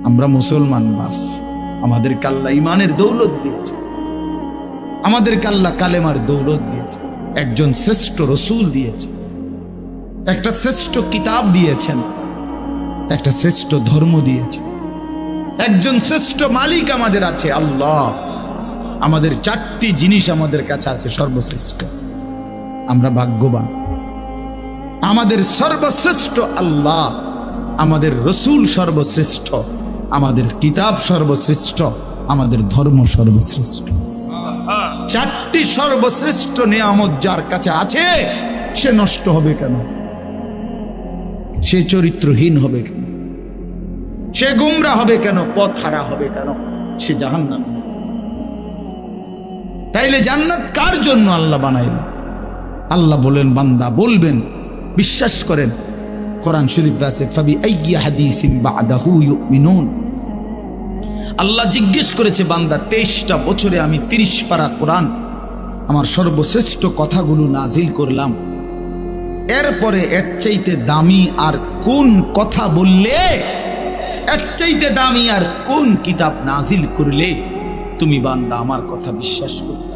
আমরা মুসলমান বাপ, আমাদেরকে আল্লাহ ইমানের দৌলত দিয়েছে, আমাদেরকে আল্লাহ কালেমার দৌলত দিয়েছে, একজন শ্রেষ্ঠ রসুল দিয়েছে, একটা শ্রেষ্ঠ কিতাব দিয়েছেন, একটা শ্রেষ্ঠ ধর্ম দিয়েছে, একজন শ্রেষ্ঠ মালিক আমাদের আছে আল্লাহ। আমাদের চারটি জিনিস আমাদের কাছে আছে সর্বশ্রেষ্ঠ। আমরা ভাগ্যবান। আমাদের সর্বশ্রেষ্ঠ আল্লাহ, আমাদের রসুল সর্বশ্রেষ্ঠ, আমাদের কিতাব সর্বশ্রেষ্ঠ, আমাদের ধর্ম সর্বশ্রেষ্ঠ। চারটি সর্বশ্রেষ্ঠ নিয়ামত যার কাছে আছে, সে নষ্ট হবে কেন? সে চরিত্রহীন হবে কেন? সে গুমরা হবে কেন? পথ হারা হবে কেন? সে জাহান্নামী। তাইলে জান্নাত কার জন্য আল্লাহ বানাইলেন? আল্লাহ বলেন, বান্দা বলবেন, বিশ্বাস করেন, কোরআন শরীফে আছে, ফাবি আইয়ি হাদিসিন বাদাহু ইউমিনুন। আল্লাহ জিজ্ঞেস করেছে, বান্দা 23টা বছরে আমি 30 পারা কোরআন আমার সর্বশ্রেষ্ঠ কথাগুলো নাজিল করলাম, এরপরে এর চাইতে দামি আর কোন কথা বললে, এর চাইতে দামি আর কোন কিতাব নাজিল করলে তুমি বান্দা আমার কথা বিশ্বাস করতে?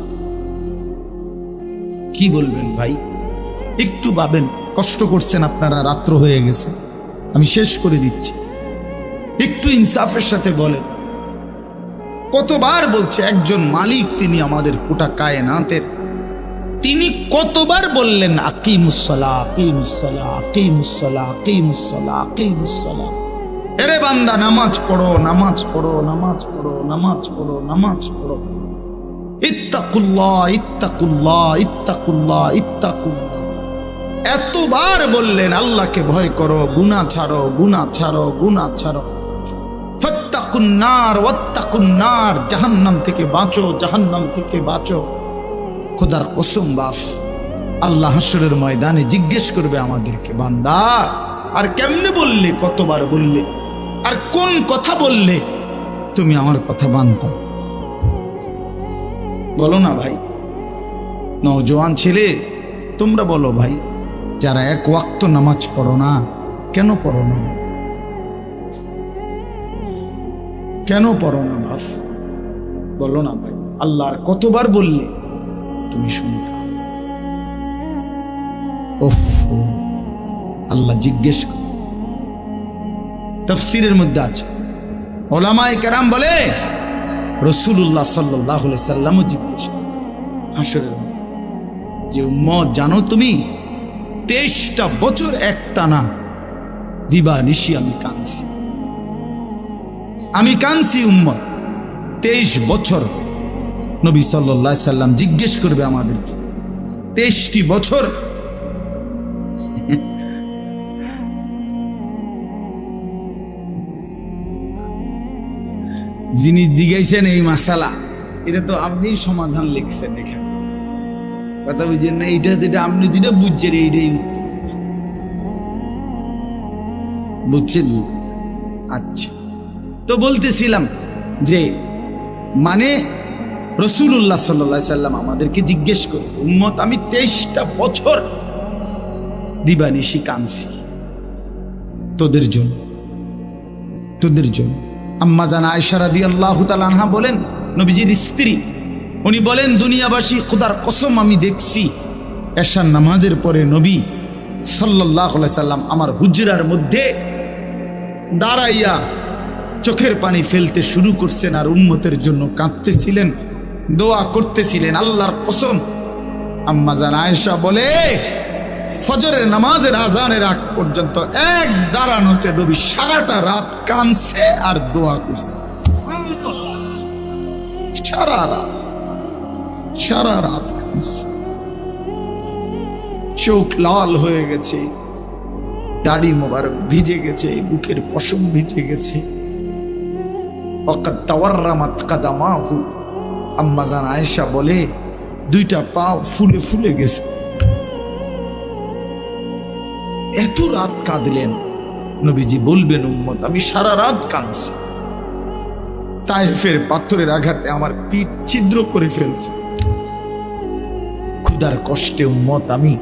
কি বলবেন ভাই? একটু ভাবেন। কষ্ট করছেন আপনারা, রাত্র হয়ে গেছে, আমি শেষ করে দিচ্ছি। একটু ইনসাফের সাথে বলেন। কতবার বলছে একজন মালিক, তিনি আমাদের গোটা কায়নাতের, তিনি কতবার বললেন আকিমুসসালাহ, আকিমুসসালাহ, আকিমুসসালাহ, আকিমুসসালাহ, আকিমুসসালাহ। এরে বান্দা, নামাজ পড়ো, নামাজ পড়ো, নামাজ পড়ো, নামাজ পড়ো, নামাজ পড়ো। ইত্তাকুল্লাহ, ইত্তাকুল্লাহ, ইত্তাকুল্লাহ, ইত্তাকুল্লাহ। এতবার বললেন আল্লাহকে ভয় করো, গুনাহ ছাড়ো, গুনাহ ছাড়ো, গুনাহ ছাড়ো। ফাত্তাকুন নার ওয়াত্তাকুন নার, জাহান্নাম থেকে বাঁচো, জাহান্নাম থেকে বাঁচো। খোদার কসম বাপ, আল্লাহ হাসরের ময়দানে জিজ্ঞেস করবে আমাদেরকে, বান্দা আর কেমনে বললে, কতবার বললে, আর কোন কথা বললে তুমি আমার কথা মানতা? বলো না ভাই। নওজোয়ান ছেলে, তোমরা বলো ভাই, যারা এক ওয়াক্ত নামাজ পড়ো না, কেন পড়ো না? কেন পড়ো না বাপ? বলো না ভাই। আল্লাহর কতবার বললে তুমি শুনতা? ওফ, আল্লাহ জিজ্ঞেস করে। তাফসীরের মধ্যে আছে, উলামায়ে কেরাম বলে রাসূলুল্লাহ সাল্লাল্লাহু আলাইহি সাল্লামও জিজ্ঞেস করে হাসরের যে, উম্মত জানো তুমি 23টা বছর একটানা দিবা নিশি আমি কাঁদছি, আমি কাঁদছি উম্মত 23 বছর। নবী সাল্লাল্লাহু আলাইহি সাল্লাম জিজ্ঞেস করবে আমাদেরকে, 23টি বছর যিনি জিজ্ঞাসেন এই মাসালা, এটা তো আপনি সমাধান লিখছেন এখানে, কথা বুঝছেন না? এটা যেটা আপনি যেটা বুঝছেন এইটাই উত্তর, বুঝছেন? আচ্ছা, তো বলতেছিলাম যে মানে রাসূলুল্লাহ সাল্লাল্লাহু আলাইহি সাল্লাম আমাদেরকে জিজ্ঞেস করে, উম্মত আমি 23টা বছর দিবানিশি কাঁদছি তোদের জন্য, তোদের জন্য। আম্মা জান আয়েশা রাদিয়াল্লাহু তাআলা আনহা বলেন, নবীজির স্ত্রী, উনি বলেন, দুনিয়াবাসী খোদার কসম আমি দেখছি এশার নামাজের পরে নবী সাল্লাল্লাহু আলাইহি সাল্লাম আমার হুজরার মধ্যে দাঁড়াইয়া চোখের পানি ফেলতে শুরু করছেন আর উম্মতের জন্য কাঁদতেছিলেন, দোয়া করতেছিলেন। আল্লাহর কসম, আম্মা জান আয়েশা বলে, ফজরের নামাজের আজানের আগ পর্যন্ত এক দাঁড়ানোতে নবী সারাটা রাত কাঁদছে আর দোয়া করছে। সারা রাত কাঁদছে, চোখ লাল হয়ে গেছে, দাড়ি মোবারক ভিজে গেছে, বুকের পশম ভিজে গেছে। ওয়াকাদ তাওয়াররামাত কাদামাহু, আম্মা জান আয়েশা বলে, দুইটা পা ফুলে ফুলে গেছে। এত রাত কাঁদলেন। নবীজি বলবেন, উম্মত আমি সারা রাত কাঁদছি, তায়েফের পাথরের আঘাতে আমার পিঠ ছিদ্র করে ফেলছে, ক্ষুধার কষ্টে উম্মত আমি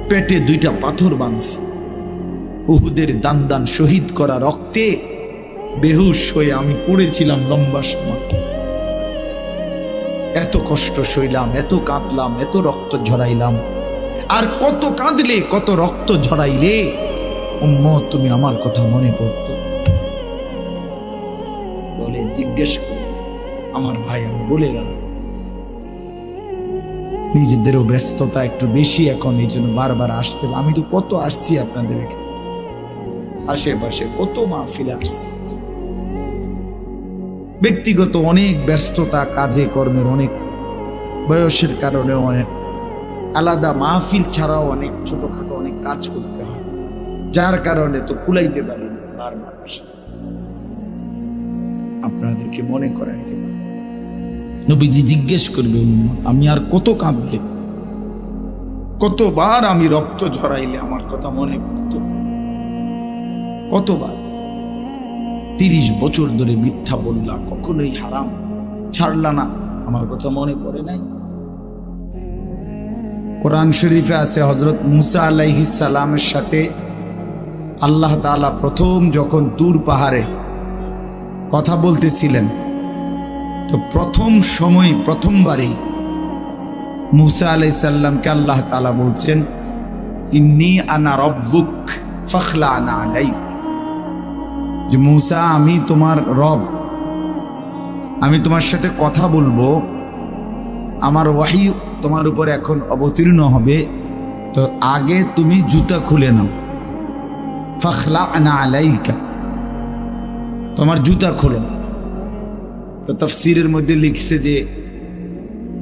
পেটে দুইটা পাথর বাঁধছি, উহুদের দান দান শহীদ করা রক্তে বেহুশ হয়ে আমি পড়েছিলাম লম্বা সময়। এত কষ্ট সইলাম, এত কাঁদলাম, এত রক্ত ঝরাইলাম। আর কত কাঁদলে, কত রক্ত ঝরাইলে উম্মত তুমি আমার কথা মনে পড়তো? বলে জিজ্ঞেস করে আমার ভাই, আমি বলে গেল। নিজেদেরও ব্যস্ততা একটু বেশি এখন, এই জন্য বারবার আসতে। আমি তো কত আসছি আপনাদের আশেপাশে, কত মাহফিল আসছি। ব্যক্তিগত অনেক ব্যস্ততা, কাজে কর্মের অনেক, বয়সের কারণে অনেক আলাদা মাহফিল ছাড়াও অনেক ছোটখাটো অনেক কাজ করতে হয়, যার কারণে তো কুলাইতে পারি না। বারবার আপনাদেরকে মনে করাইতে পারি। নবীজি জিজ্ঞেস করবে, আমি আর কত কাঁদলে, কতবার আমি রক্ত ঝরাইলে আমার কথা মনে পড়ত? কতবার? 30 বছর ধরে মিথ্যা বললা, কখনোই হারাম ছাড়লা না, আমার কথা মনে পড়ে নাই? কোরআন শরীফে আছে হযরত মুসা আলাইহিস সালামের সাথে আল্লাহ তাআলা প্রথম যখন তুর পাহাড়ে কথা বলতেছিলেন, তো প্রথম সময় প্রথমবারই মুসা আলাইহিস সালামকে আল্লাহ তাআলা বলছেন, ইন্নী আনা রব্বুক ফাখলা'না আলাইক, যে মুসা আমি তোমার রব, আমি তোমার সাথে কথা বলবো, আমার ওয়াহি তোমার উপর এখন অবতীর্ণ হবে, তো আগে তুমি জুতা খুলে নাও। ফাখলা'না আলাইকা, তোমার জুতা খোলো। তো তাফসীরের মধ্যে লিখছে যে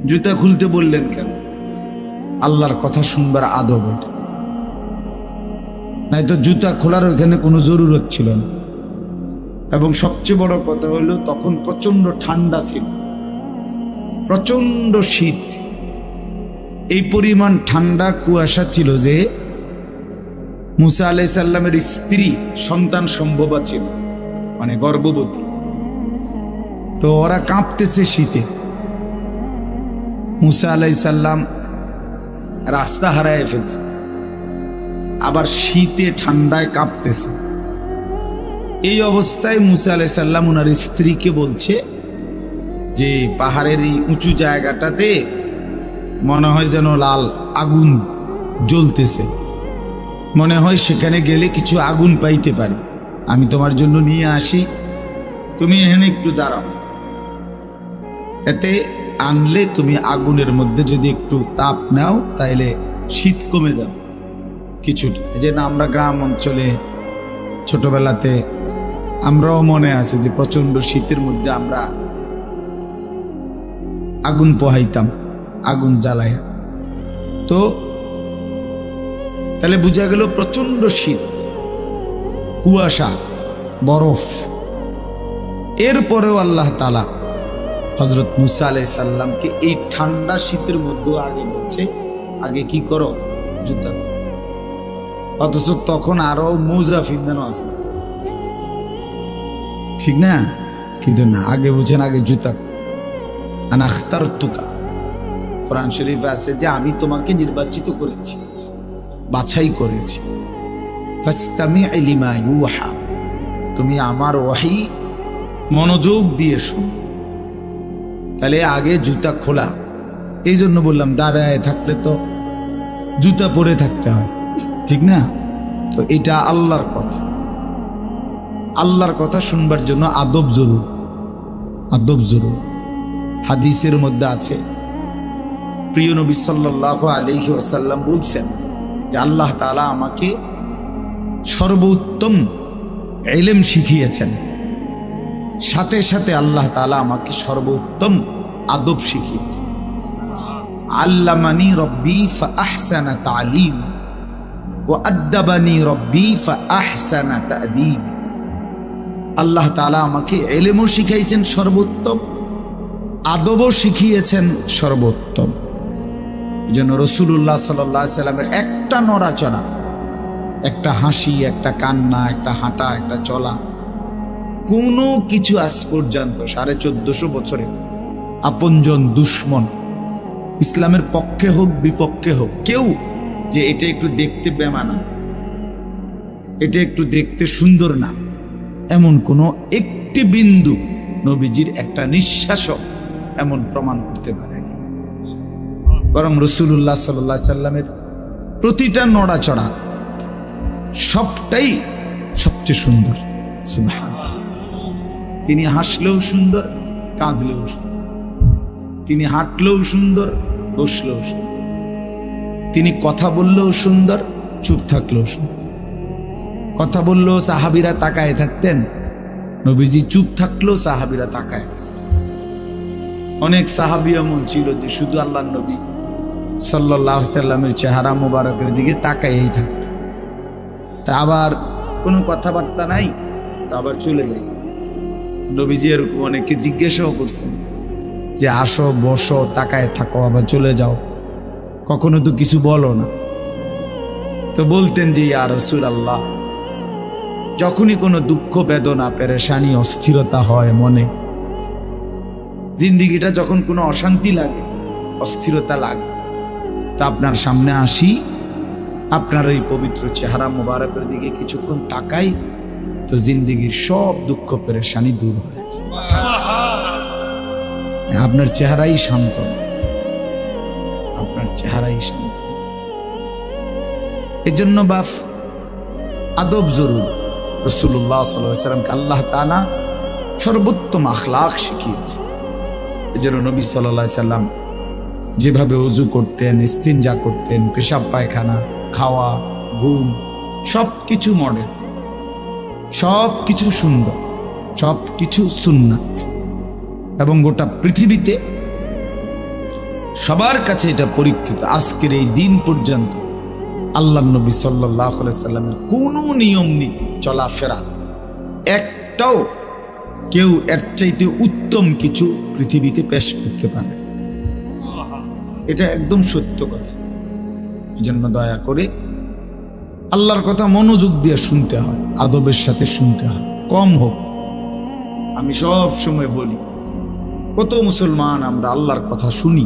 জুতা খুলতে বললেন কেন? আল্লাহর কথা শুনবার আদব এটা, নাই তো জুতা খোলার ওখানে কোনো জরুরত ছিল না। এবং সবচেয়ে বড় কথা হলো তখন প্রচন্ড ঠান্ডা ছিল, প্রচন্ড শীত, এই পরিমাণ ঠান্ডা কুয়াশা ছিল যে মুসা আলাইহিস সালামের স্ত্রী সন্তান সম্ভবা ছিল, মানে গর্ভবতী, তো ওরা কাঁপতেছে শীতে। মুসা আলাইহিস সালাম রাস্তা হারায় ফেলছে, আবার শীতে ঠান্ডায় কাঁপতেছে। এই অবস্থায় মুসা আলাইহিস সালাম ওনার স্ত্রীকে বলছে যে পাহাড়ের এই উঁচু জায়গাটাতে মনে হয় যেন লাল আগুন জ্বলতেছে, মনে হয় সেখানে গেলে কিছু আগুন পাইতে পারি, আমি তোমার জন্য নিয়ে আসি, তুমি এখানে একটু দাঁড়াও, এতে আনলে তুমি আগুনের মধ্যে যদি একটু তাপ নাও তাইলে শীত কমে যাবে কিছুটা। যে না, আমরা গ্রাম অঞ্চলে ছোটবেলাতে আমরাও মনে আছে যে প্রচন্ড শীতের মধ্যে আমরা আগুন পোহাইতাম, আগুন জ্বালাইয়া। তো তাহলে বোঝা গেল প্রচন্ড শীত, কুয়াশা, বরফ। এরপরেও আল্লাহ তাআলা হযরত মুসা আলাইহিস সালামকে এই ঠান্ডা শীতের মধ্যে আগে বলছে, আগে কি করো, জুতা। অথচ তখন আরো মোজা ফিন্দানো আছে, ঠিক না? কিন্তু না, আগে বুঝেন, আগে জুতা। আনা আখতারতুকা, কোরআন শরীফে আছে যে আমি তোমাকে নির্বাচিত করেছি, বাছাই করেছি। ফাসতামি' লিমা ইউহা, তুমি আমার ওয়াহি মনোযোগ দিয়ে শোনো। তাহলে আগে জুতা খোলা। এই জন্য বললাম দাঁড়ায় থাকলে তো জুতা পরে থাকতে হয়, ঠিক না? তো এটা আল্লাহর কথা, আল্লাহর কথা শুনবার জন্য আদব জরুর, আদব জরুর। হাদিসের মধ্যে আছে, প্রিয় নবী সাল্লাল্লাহু আলাইহি ওয়াসাল্লাম বলছেন যে আল্লাহ তাআলা আমাকে সর্বোত্তম ইলম শিখিয়েছেন, সাথে সাথে আল্লাহ তাআলা আমাকে সর্বোত্তম আদব শিখিয়েছেন। আল্লামানি রব্বি ফাআহসানা তা'লিম ওয়া আদ্দাবানি রব্বি ফাআহসানা তা'দীব। আল্লাহ তাআলা আমাকে ইলমও শিখাইছেন সর্বোত্তম, আদবও শিখিয়েছেন সর্বোত্তম। যেন রাসূলুল্লাহ সাল্লাল্লাহু আলাইহি সাল্লামের একটা নড়াচড়া, একটা হাসি, একটা কান্না, একটা হাঁটা, একটা চলা, কোনো কিছু আজ পর্যন্ত 1450 বছরে আপনজন দুশ্মন, ইসলামের পক্ষে হোক বিপক্ষে হোক, কেউ যে এটা একটু দেখতে বেমানা, এটা একটু দেখতে সুন্দর না, এমন কোনো একটি বিন্দু নবীজির একটা নিঃশ্বাসও এমন প্রমাণ করতে পারেনি। বরং রাসূলুল্লাহ সাল্লাল্লাহু আলাইহি সাল্লামের প্রতিটা নড়াচড়া সবটাই সবচেয়ে সুন্দর। সুবহানাল্লাহ। তিনি হাসলেও সুন্দর, কাঁদলেও সুন্দর, তিনি হাঁটলেও সুন্দর, বসলেও সুন্দর, তিনি কথা বললেও সুন্দর, চুপ থাকলেও সুন্দর। কথা বললেও সাহাবীরা তাকায় থাকতেন, নবীজি চুপ থাকলেও সাহাবীরা তাকায় থাকতেন। অনেক সাহাবী এমন ছিল যে শুধু আল্লাহর নবী সাল্লাল্লাহু আলাইহি সাল্লামের চেহারা মোবারকের দিকে তাকায়েই থাকতেন। তা আবার কোনো কথাবার্তা নাই, তো আবার চলে যাই। নবীজি এরকম অনেকে জিজ্ঞাসাও করছেন যে আসো, বসো, তাকায় থাকো, আবার চলে যাও, কখনো তো কিছু বলো না। তো বলতেন যে ইয়া রাসূলুল্লাহ, যখনই কোনো দুঃখ, বেদনা, পেরেশানি, অস্থিরতা হয় মনে, জিন্দিগিটা যখন কোনো অশান্তি লাগে, অস্থিরতা লাগে, তা আপনার সামনে আসি, আপনার এই পবিত্র চেহারা মোবারকের দিকে কিছুক্ষণ তাকাই, তো জিন্দিগির সব দুঃখ পেরেশানি দূর হয়ে যায়। আপনার চেহারাই শান্ত, আপনার চেহারাই শান্ত। এজন্য বাপ আদব জরুর। রাসূলুল্লাহ সাল্লাল্লাহু আলাইহি ওয়াসাল্লামকে আল্লাহ তাআলা সর্বোত্তম আখলাক শিখিয়েছে। এজন্য নবী সাল্লাল্লাহু আলাইহি সাল্লাম যেভাবে ওযু করতেন, ইস্তিনজা করতেন, পেশাব পায়খানা, খাওয়া, ঘুম, সবকিছু মডেল, সবকিছু সুন্দর, সবকিছু সুন্নাত। এবং গোটা পৃথিবীতে সবার কাছে এটা পরীক্ষিত। আজকের এই দিন পর্যন্ত আল্লাহর নবী সাল্লাল্লাহু আলাইহি সাল্লামের কোনো নিয়ম নীতি, চলাফেরা একটাও কেউ এর চাইতে উত্তম কিছু পৃথিবীতে পেশ করতে পারে। এটা একদম সত্য কথা। এই জন্য দয়া করে আল্লাহর কথা মনোযোগ দিয়ে শুনতে হয়, আদবের সাথে শুনতে হয়, কম হোক। আমি সব সময় বলি, কত মুসলমান আমরা আল্লাহর কথা শুনি,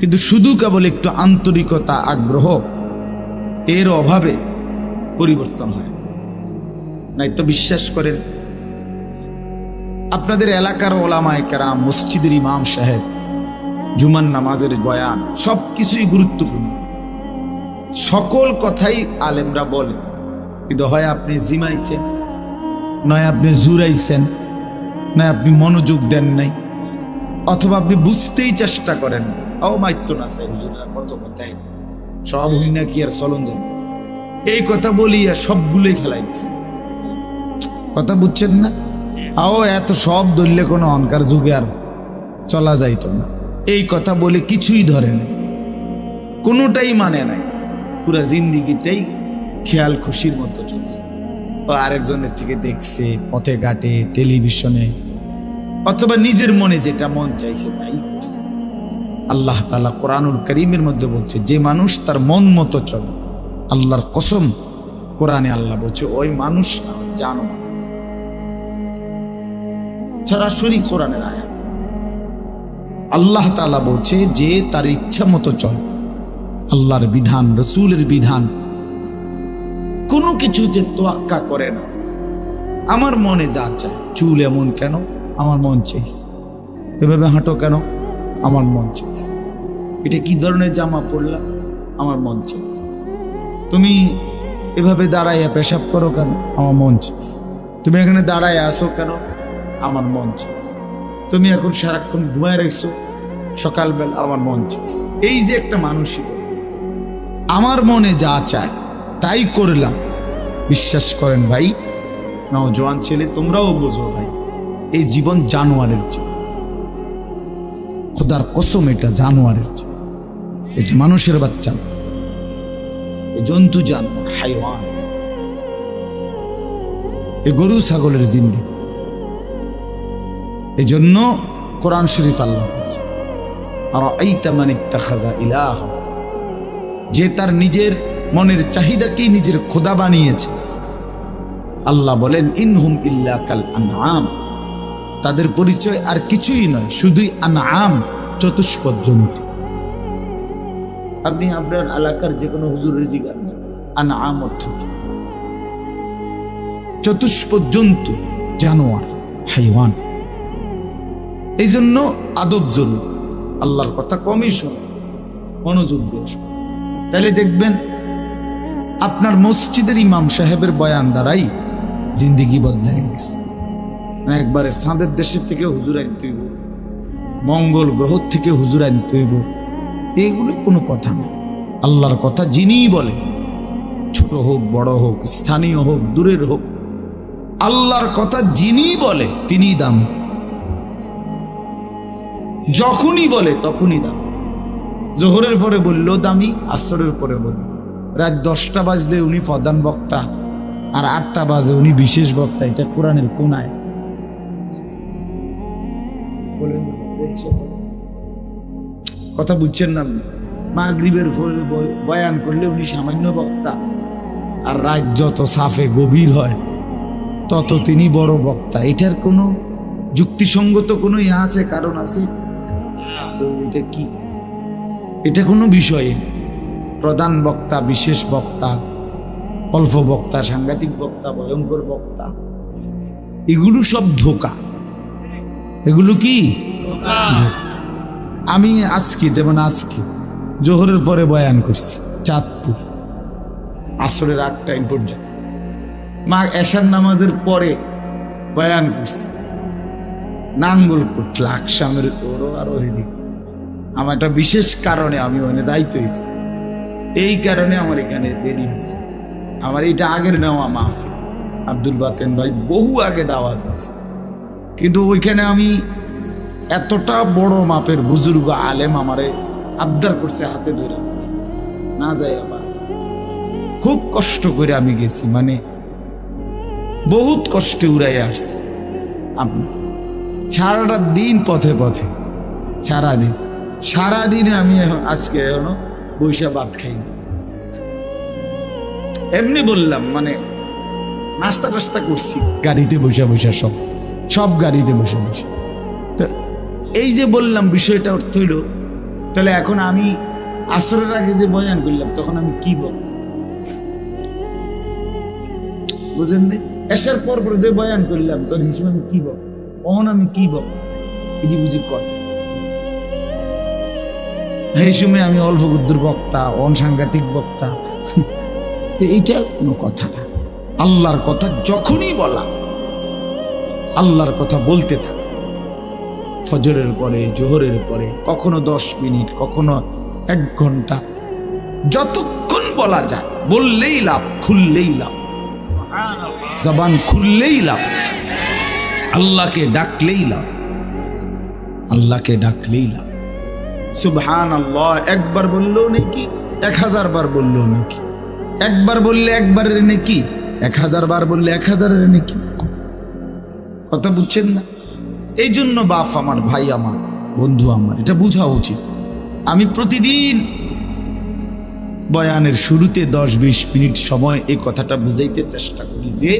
কিন্তু শুধু কেবল একটু আন্তরিকতা, আগ্রহ, এর অভাবে পরিবর্তন হয় নাই। তো বিশ্বাস করেন, আপনাদের এলাকার ওলামায়ে কেরাম, মসজিদের ইমাম সাহেব, জুমার নামাজের বয়ান, সবকিছুই গুরুত্বপূর্ণ, সকল কথাই আলেমরা বলে, কিন্তু হয় আপনি জিমাইছেন, নয় আপনি জুরাইছেন, নয় আপনি মনোযোগ দেন নাই, অথবা আপনি বুঝতেই চেষ্টা করেন। ও মাইতো না চাই হুজুরা, কত কথাই সব হই না কি আর চলন যাবে, এই কথা বলি আর সবগুলোই ফেলাই দিছে। কথা বুঝছেন না? আও এত সব ধরলে কোনো অনকার যুগে আর চলা যাইতো না। এই কথা বলে কিছুই ধরে না, কোনোটাই মানে নাই, পুরা জিন্দিগিটাই খেয়াল খুশির মতো চলছে। ও আরেকজনের থেকে দেখছে পথে ঘাটে, টেলিভিশনে, অথবা নিজের মনে যেটা মন চাইছে তাই করছে। আল্লাহ তাআলা কোরআনুল কারীমের মধ্যে বলছে, যে মানুষ তার মন মতো চলে, আল্লাহর কসম, কোরআনে আল্লাহ বলছে ওই মানুষ না, জানো, সরাসরি কোরআনের আয়াত। আল্লাহ তাআলা বলছে যে তার ইচ্ছা মতো চলে, আল্লাহর বিধান, রাসূলের বিধান, কোনো কিছু যে তোয়াক্কা করে না। আমার মনে যা চায়, চুল এমন কেন, আমার মন চাইছে, এভাবে হাঁটো কেন, আমার মন চাইছে, এটা কি ধরনের জামা পরলাম, আমার মন চাইছে, তুমি এভাবে দাঁড়াইয়া পেশাব করো কেন, আমার মন চাইছে, তুমি এখানে দাঁড়াইয়া আসো কেন, আমার মন চাইছে, তুমি এখন সারাক্ষণ ঘুমায় রাখছো সকালবেলা, আমার মন চাইছে। এই যে একটা মানসিক, আমার মনে যা চায় তাই করলাম। বিশ্বাস করেন ভাই, নওজোয়ান ছেলে, তোমরাও বোঝো ভাই, এই জীবন জানোয়ারের জীবন, খোদার কসম, এটা জানোয়ারের জীবন, এটা মানুষের বাচ্চা না, এই জন্তু জানোয়ার, হাইওয়ান, এই গরু ছাগলের জিন্দেগি। এই জন্য কোরআন শরীফ আল্লাহ বলছে, আরাআইতা মান ইত্তাখাযা ইলাহা, যে তার নিজের মনের চাহিদাকেই নিজের খোদা বানিয়েছে। আল্লাহ বলেন, ইনহুম ইল্লা কাল আনআম, তাদের পরিচয় আর কিছুই নয়, শুধুই আনআম, চতুষ্পদ জন্তু। আপনি আপনার এলাকার যে কোনো হুজুরের জিজ্ঞাসা, আনআম অর্থ কি? চতুষ্প জন্তু, জানোয়ার, হাইওয়ান। এই জন্য আদব জরুরি। আল্লাহর কথা কমই শোনো, মনোযোগ দিয়ে শোনো। তাহলে দেখবেন আপনার মসজিদের ইমাম সাহেবের বয়ান দ্বারাই জিন্দিগি বদলে গেছে। একবারে চাঁদের দেশের থেকে হুজুর আনতে হইব, মঙ্গল গ্রহ থেকে হুজুর আনতে হইব, এগুলো কোনো কথা না। আল্লাহর কথা যিনিই বলে, ছোট হোক বড় হোক, স্থানীয় হোক দূরের হোক, আল্লাহর কথা যিনিই বলে তিনিই দামি। যখনই বলে তখনই দামি। জোহরের পরে বললেও দামি, আসরের পরে বলল। রাত 10টা বাজলে উনি প্রধান বক্তা, আর 8টা বাজে উনি বিশেষ বক্তা। এটা কোরআনের কোন আয়াত? কথা বুঝছেন না? মাগরিবের বয়ান করলে উনি সামান্য বক্তা, আর রাত যত সাফে গভীর হয় তত তিনি বড় বক্তা। এটার কোনো যুক্তিসঙ্গত কোনো ইয়া আছে, কারণ আছে? তো এটা কি? এটা কোনো বিষয়? প্রধান বক্তা, বিশেষ বক্তা, অল্প বক্তা, সাংঘাতিক বক্তা, ভয়ঙ্কর বক্তা, এগুলো সব ধোঁকা। এগুলো কি? আমি আজকে যেমন আজকে জোহরের পরে বয়ান করছি চাঁদপুর, আসরের 8 টাইম পর্যন্ত। মা এশার নামাজের পরে বয়ান করছি নাঙ্গলকোট, লাকসামের ওরও আরো এদিক। আমার একটা বিশেষ কারণে আমি ওখানে যাইতে হয়েছি, এই কারণে আমার এখানে দেরি হয়েছে। আমার এটা আগের নেওয়া মাহফিল, আব্দুল বাতেন ভাই বহু আগে দাওয়াত দিয়েছে, কিন্তু ওইখানে আমি এতটা বড় মাপের বুজুর্গ আলেম আমারে আবদার করছে হাতে ধরে না যাই। আবার খুব কষ্ট করে আমি গেছি, মানে বহুত কষ্টে উড়াই আসছি। আপনি সারাটা দিন পথে পথে, সারাদিনে আমি আজকে এখনো বৈশা ভাত খাইনি। এমনি বললাম, মানে নাস্তা টাস্তা করছি গাড়িতে বসে বসে, সব গাড়িতে বসে বসে। তো এই যে বললাম বিষয়টা অর্থ হইল, তাহলে এখন আমি আসরের আগে যে বয়ান করলাম তখন আমি কি বলবো? বুঝেন নাই? এসার পর যে বয়ান করলাম তখন হিসেবে আমি কি বলবো? কখন আমি কি বলবো? এটি বুঝি কথা। এই সময় আমি অল্প বুদ্ধুর বক্তা, অনসাংঘাতিক বক্তা, এইটা কোনো কথা না। আল্লাহর কথা যখনই বলা, আল্লাহর কথা বলতে থাকে। ফজরের পরে, জোহরের পরে, কখনো 10 মিনিট, কখনো 1 ঘন্টা, যতক্ষণ বলা যায় বললেই লাভ, খুললেই লাভ, জবান খুললেই লাভ, আল্লাহকে ডাকলেই লাভ, আল্লাহকে ডাকলেই লাভ। সুবহানাল্লাহ একবার বললেও নাকি, 1000 বার বললেও নাকি, একবার বললে একবারের নাকি, 1000 বার বললে 1000-এর নাকি। কথা বুঝছেন না? এই জন্য বাপ আমার, ভাই আমার, বন্ধু আমার, এটা বোঝা উচিত। আমি প্রতিদিন বয়ানের শুরুতে 10-20 মিনিট সময় এই কথাটা বুঝাইতে চেষ্টা করি যে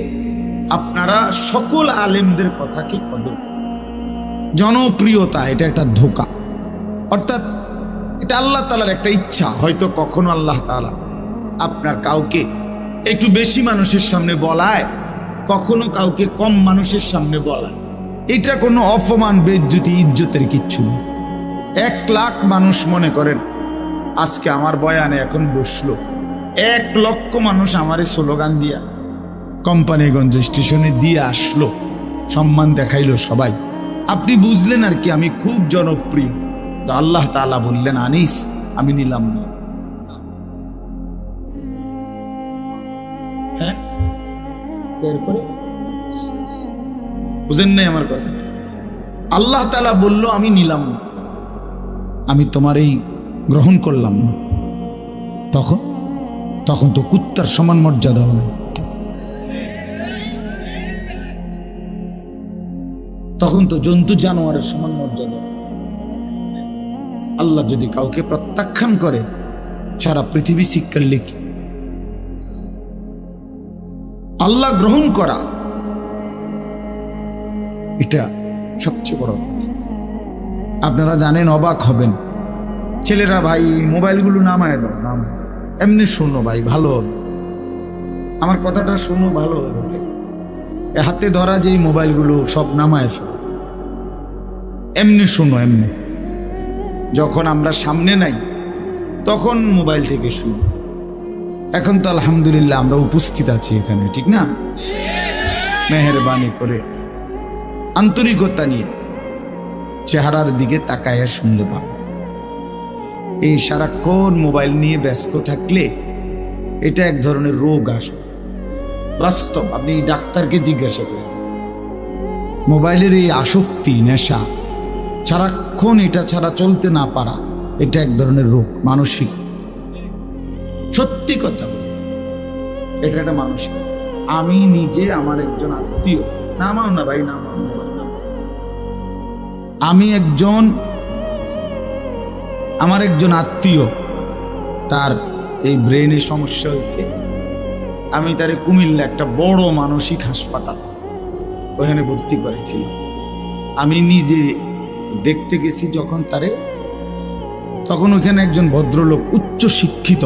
আপনারা সকল আলেমদের কথাকে কদর। জনপ্রিয়তা এটা একটা ধোঁকা, অর্থাৎ এটা আল্লাহ তাআলার একটা ইচ্ছা। হয়তো কখনো আল্লাহ তাআলা আপনার কাউকে একটু বেশি মানুষের সামনে বলায়, কখনো কাউকে কম মানুষের সামনে বলায়। এটা কোনো অপমান, বেইজ্জতি, ইজ্জতের কিচ্ছু নেই। 1 লাখ মানুষ মনে করেন আজকে আমার বয়ানে এখন বসলো, 1 লক্ষ মানুষ আমারে স্লোগান দিয়া কোম্পানিগঞ্জ স্টেশনে দিয়ে আসলো, সম্মান দেখাইলো সবাই। আপনি বুঝলেন আর কি আমি খুব জনপ্রিয়। তো আল্লাহ তাআলা বললেন আনিস আমি নিলাম না। হ্যাঁ, এরপরে বুঝেন নাই আমার কথা? আল্লাহ তাআলা বলল আমি নিলাম না, আমি তোমার এই গ্রহণ করলাম না। তখন তো কুত্তার সমান মর্যাদা হবে, তখন তো জন্তু জানোয়ারের সমান মর্যাদা। আল্লাহ যদি কাউকে প্রত্যাখ্যান করে সারা পৃথিবী শিক্ষার লিখি। আল্লাহ গ্রহণ করা এটা সবচেয়ে বড় কথা। আপনারা জানেন, অবাক হবেন। ছেলেরা ভাই মোবাইলগুলো নামায় দাও, নাম এমনি শোনো ভাই, ভালো হবে। আমার কথাটা শোনো, ভালো হবে। হাতে ধরা যেই মোবাইলগুলো সব নামায় ফেল, এমনি শুনো, এমনি যখন আমরা সামনে নাই তখন মোবাইল থেকে শুনি। এখন তো আলহামদুলিল্লাহ আমরা উপস্থিত আছি এখানে, ঠিক না? মেহেরবানি করে আন্তরিকতা নিয়ে চেহারার দিকে তাকায়া শুনলে পাব। এই সারাক্ষণ মোবাইল নিয়ে ব্যস্ত থাকলে এটা এক ধরনের রোগ আসবে, বাস্তব। আপনি ডাক্তারকে জিজ্ঞাসা করেন, মোবাইলের এই আসক্তি, নেশা, সারাক্ষণ এটা ছাড়া চলতে না পারা, এটা এক ধরনের রোগ, মানসিক। সত্যি কথা, এটা একটা মানসিক। আমি নিজে আমার একজন আত্মীয়, নামাও না ভাই, নামাও না, আমার একজন আত্মীয়, তার এই ব্রেনে সমস্যা হয়েছে। আমি তারে কুমিল্লা একটা বড় মানসিক হাসপাতাল, ওখানে ভর্তি করেছিলাম। আমি নিজে দেখতে গেছি যখন তারে, তখন ওখানে একজন ভদ্রলোক, উচ্চ শিক্ষিত,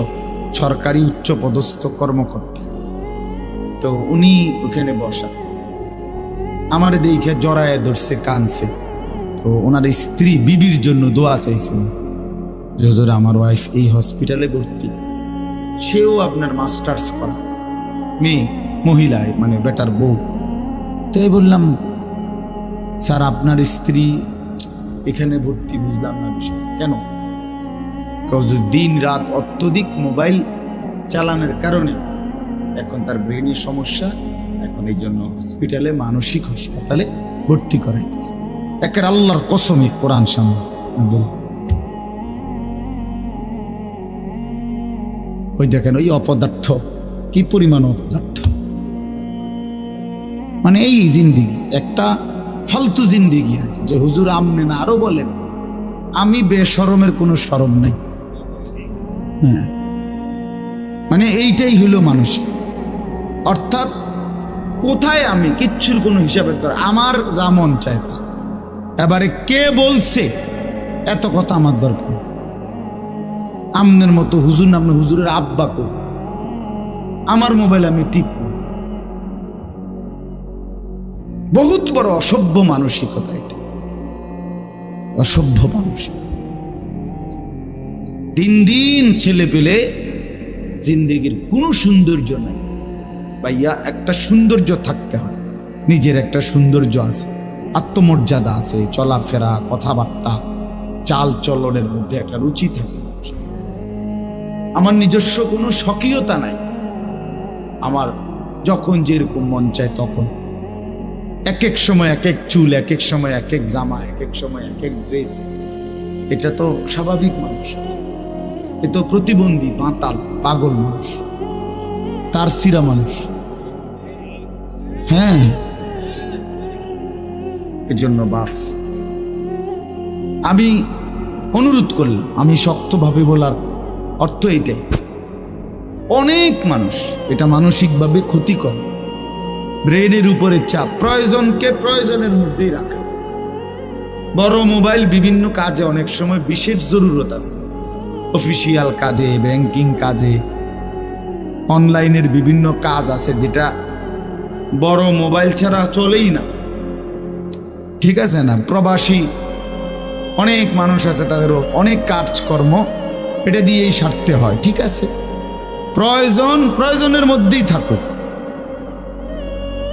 সরকারি উচ্চ পদস্থ কর্মকর্তা, তো উনি ওখানে বসা। আমার দেখে জড়ায় ধরছে, কানছে। তো ওনার স্ত্রী বিবির জন্য দোয়া চাইছিল, যে হুজুর আমার ওয়াইফ এই হসপিটালে ভর্তি, সেও আপনার মাস্টার্স করা মেয়ে, মহিলায় মানে বেটার বউ। তো বললাম, স্যার আপনার স্ত্রী এখানে ভর্তি, বুঝলাম না বিষয় কেন? দিন রাত অত্যধিক মোবাইল চালানোর কারণে এখন তার ব্রেনের সমস্যা, এখন এই জন্য হসপিটালে, মানসিক হাসপাতালে ভর্তি করাইতেছে। একের আল্লাহর কসমে কোরআন সামনে ওই দেখেন, ওই অপদার্থ কি পরিমাণ অপদার্থ, মানে এই জিন্দিগি একটা ফালতু জিন্দিগি আর কি। যে হুজুর আমনে না, আরো বলেন আমি বেশরমের কোনো শরম নেই। হ্যাঁ, মানে এইটাই হলো মানুষ। অর্থাৎ কোথায় আমি কিচ্ছুর কোনো হিসাবের দরকার, আমার যা মন চায় তা। এবারে কে বলছে এত কথা আমার দরকার, আমনের মতো হুজুর নামে হুজুরের আব্বা কো, আমার মোবাইল আমি টিপব। বহুত বড় অসভ্য মানসিকতা এটা, অসভ্য মানসিকতা। দিন দিন ছেলে পেলে জিন্দেগির কোনো সৌন্দর্য নাই ভাইয়া। একটা সৌন্দর্য থাকতে হয়, নিজের একটা সৌন্দর্য আছে, আত্মমর্যাদা আছে, চলাফেরা, কথাবার্তা, চাল চলনের মধ্যে একটা রুচি থাকে। আমার নিজস্ব কোনো স্বকীয়তা নাই, আমার যখন যেরকম মন চায় তখন, এক এক সময় এক এক চুল, এক এক সময় এক এক জামা, এক এক সময় এক এক ড্রেস। এটা তো স্বাভাবিক মানুষ, এ তো প্রতিবন্ধী, মাতাল, পাগল মানুষ, তার সিরা মানুষ। হ্যাঁ, এর জন্য বাপ আমি অনুরোধ করলাম, আমি শক্তভাবে বলার অর্থ এটাই, অনেক মানুষ এটা মানসিকভাবে ক্ষতিকর। ব্রেনের উপরে চাপ, প্রয়োজনকে প্রয়োজনের মধ্যেই রাখা। বড় মোবাইল বিভিন্ন কাজে অনেক সময় বিশেষ জরুরত আছে, অফিসিয়াল কাজে, ব্যাংকিং কাজে, অনলাইনের বিভিন্ন কাজ আছে যেটা বড় মোবাইল ছাড়া চলেই না, ঠিক আছে না? প্রবাসী অনেক মানুষ আছে, তাদেরও অনেক কাজকর্ম এটা দিয়েই সারতে হয়, ঠিক আছে? প্রয়োজনের মধ্যেই থাকুক,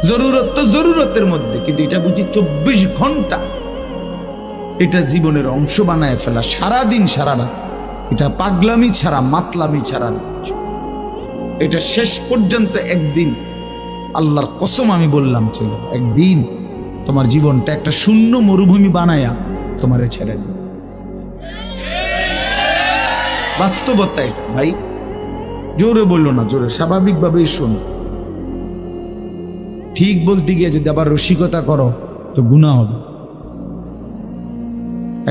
জরুরত তো জরুরতের মধ্যে, কিন্তু এটা বুঝি 24 ঘন্টা এটা জীবনের অংশ বানায় ফেলা, সারাদিন সারা রাত, এটা পাগলামি ছাড়া, মাতলামি ছাড়া। এটা শেষ পর্যন্ত একদিন, আল্লাহর কসম আমি বললাম, ছিল একদিন তোমার জীবনটা একটা শূন্য মরুভূমি বানায়া তোমারে ছেড়ে দেবে। বাস্তবতা এটা ভাই, জোরে বললো না, জোরে স্বাভাবিকভাবেই শোনো। ঠিক বলতে গিয়ে যদি আবার রসিকতা করো তো গুনাহ হবে।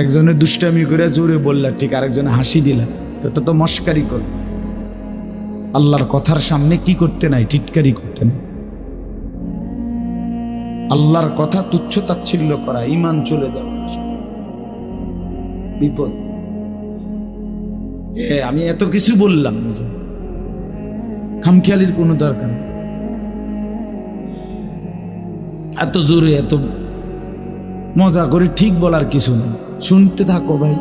একজনের দুষ্টামি করে জোরে বললা ঠিক, আরেকজনে হাসি দিলা, তো মস্কারি করো। আল্লাহর কথার সামনে কি করতে নাই? টিটকারি করতে নাই। আল্লাহর কথা তুচ্ছ তাচ্ছিল্য করা, ঈমান চলে যাওয়া, বিপদ। আমি এত কিছু বললাম, খামখেয়ালির কোনো দরকার নেই। এত জোরে এত মজা করে ঠিক বলার কিছু নেই, শুনতে থাকো ভাই,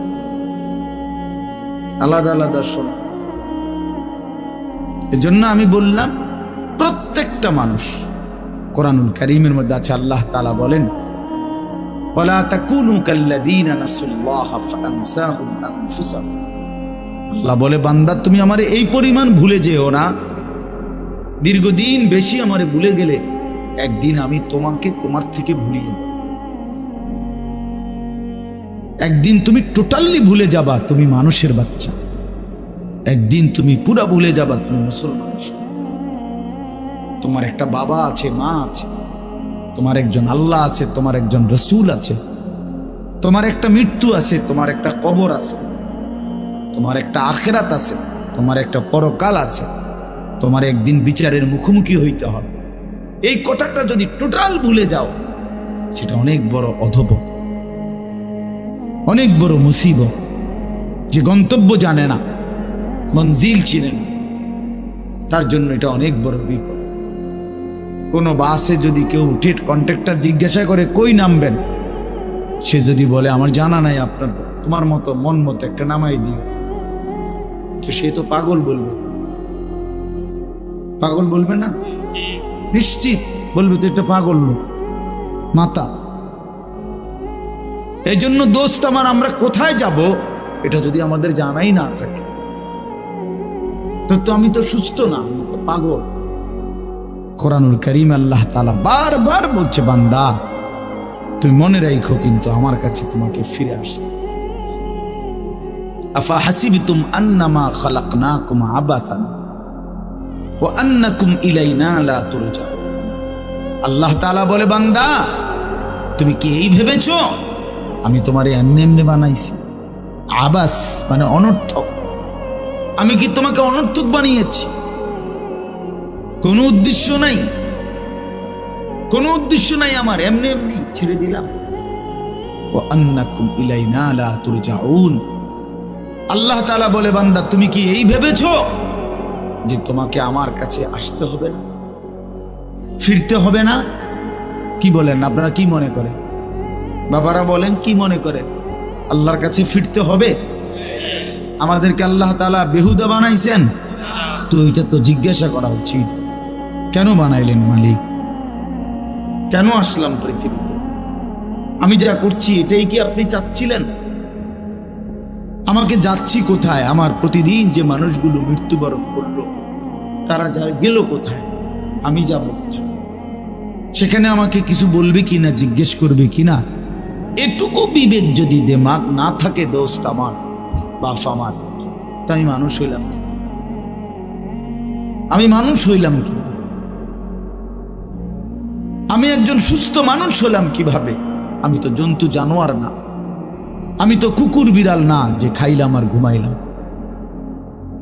আলাদা আলাদা শোনো। এজন্য আমি বললাম প্রত্যেকটা মানুষ, কোরআনুল কারীমের মধ্যে আছে আল্লাহ তাআলা বলেন ওয়ালা তাকুনু কাল্লাযীনা নাসুল্লাহ ফাআনসাহুম আনফুসাহুম। আল্লাহ বলে বান্দা তুমি আমারে এই পরিমাণ ভুলে যেও না, দীর্ঘদিন বেশি আমারে ভুলে গেলে একদিন আমি তোমাকে তোমার থেকে ভুলিয়ে দেব। একদিন তুমি টোটালি ভুলে যাবা তুমি মানুষের বাচ্চা, একদিন তুমি পুরা ভুলে যাবা তুমি মুসলমান। তোমার একটা বাবা আছে, মা আছে, তোমার একজন আল্লাহ আছে, তোমার একজন রসুল আছে, তোমার একটা মৃত্যু আছে, তোমার একটা কবর আছে, তোমার একটা আখিরাত আছে, তোমার একটা পরকাল আছে, তোমার একদিন বিচারের মুখোমুখি হইতে হবে। এই কথাটা যদি টোটাল ভুলে যাও সেটা অনেক বড় অধপতন, অনেক বড় মুসিবত। যে গন্তব্য জানে না, মঞ্জিল চিনে না, তার জন্য এটা অনেক বড় বিপদ। কোনো বাসে যদি কেউ উঠে কন্ট্রাক্টর জিজ্ঞাসা করে কই নামবেন, সে যদি বলে আমার জানা নাই, আপনার তোমার মতো মন মতো একটা নামাই দিও, তো সে তো পাগল বলবে। পাগল বলবে না? নিশ্চিত বলবে তো এটা পাগল লোক, মাতা। এই জন্য দোস্ত আমার, আমরা কোথায় যাব এটা যদি আমাদের জানাই না থাকে তো আমি তো সুস্থ না, আমি তো পাগল। কোরআনুল কারীম আল্লাহ তাআলা বারবার বলছে বান্দা তুমি মনে রাখো কিন্তু আমার কাছে তোমাকে ফিরে আসতে। আফা হাসিবতুম আন্নামা খালাকনাকুম আবাসান ওয়া আন্নাকুম ইলাইনা লা তুরজাউন। আল্লাহ তাআলা বলে বান্দা তুমি কি এই ভেবেছো আমি তোমারে এমনি এমনি বানাইছি? আবাস মানে অনর্থক। আমি কি তোমাকে অনর্থক বানিয়েছি? কোনো উদ্দেশ্য নাই, কোনো উদ্দেশ্য নাই আমার, এমনি এমনি ছেড়ে দিলাম। ওয়া আন্নাকুম ইলাইনা লা তুরজাউন। আল্লাহ তাআলা বলে বান্দা তুমি কি এই ভেবেছো যে তোমাকে আমার কাছে আসতে হবে না, ফিরতে হবে না? কি বলেন আপনারা, কি মনে করেন? বাবারা বলেন কি মনে করেন? আল্লাহর কাছে ফিরতে হবে? আমাদেরকে আল্লাহ তাআলা বেহুদা বানাইছেন? তো এটা তো জিজ্ঞাসা করা উচিত, কেন বানাইলেন মালিক? কেন আসলাম পৃথিবীতে? আমি যা করছি এটাই কি আপনি চাচ্ছিলেন? আমাকে যাচ্ছি কোথায়? আমার প্রতিদিন যে মানুষগুলো মৃত্যুবরণ করলো তারা যা গেল কোথায়? আমি যাব কোথায়? সেখানে আমাকে কিছু বলবে কিনা, জিজ্ঞেস করবে কিনা? এটুকু বিবেক যদি দিমাগ না থাকে দোস্ত আমার, বাপ আমার, তা আমি মানুষ হইলাম কি? আমি মানুষ হইলাম কি? আমি একজন সুস্থ মানুষ হলাম কিভাবে? আমি তো জন্তু জানোয়ার না, আমি তো কুকুর বিড়াল না যে খাইলাম আর ঘুমাইলাম,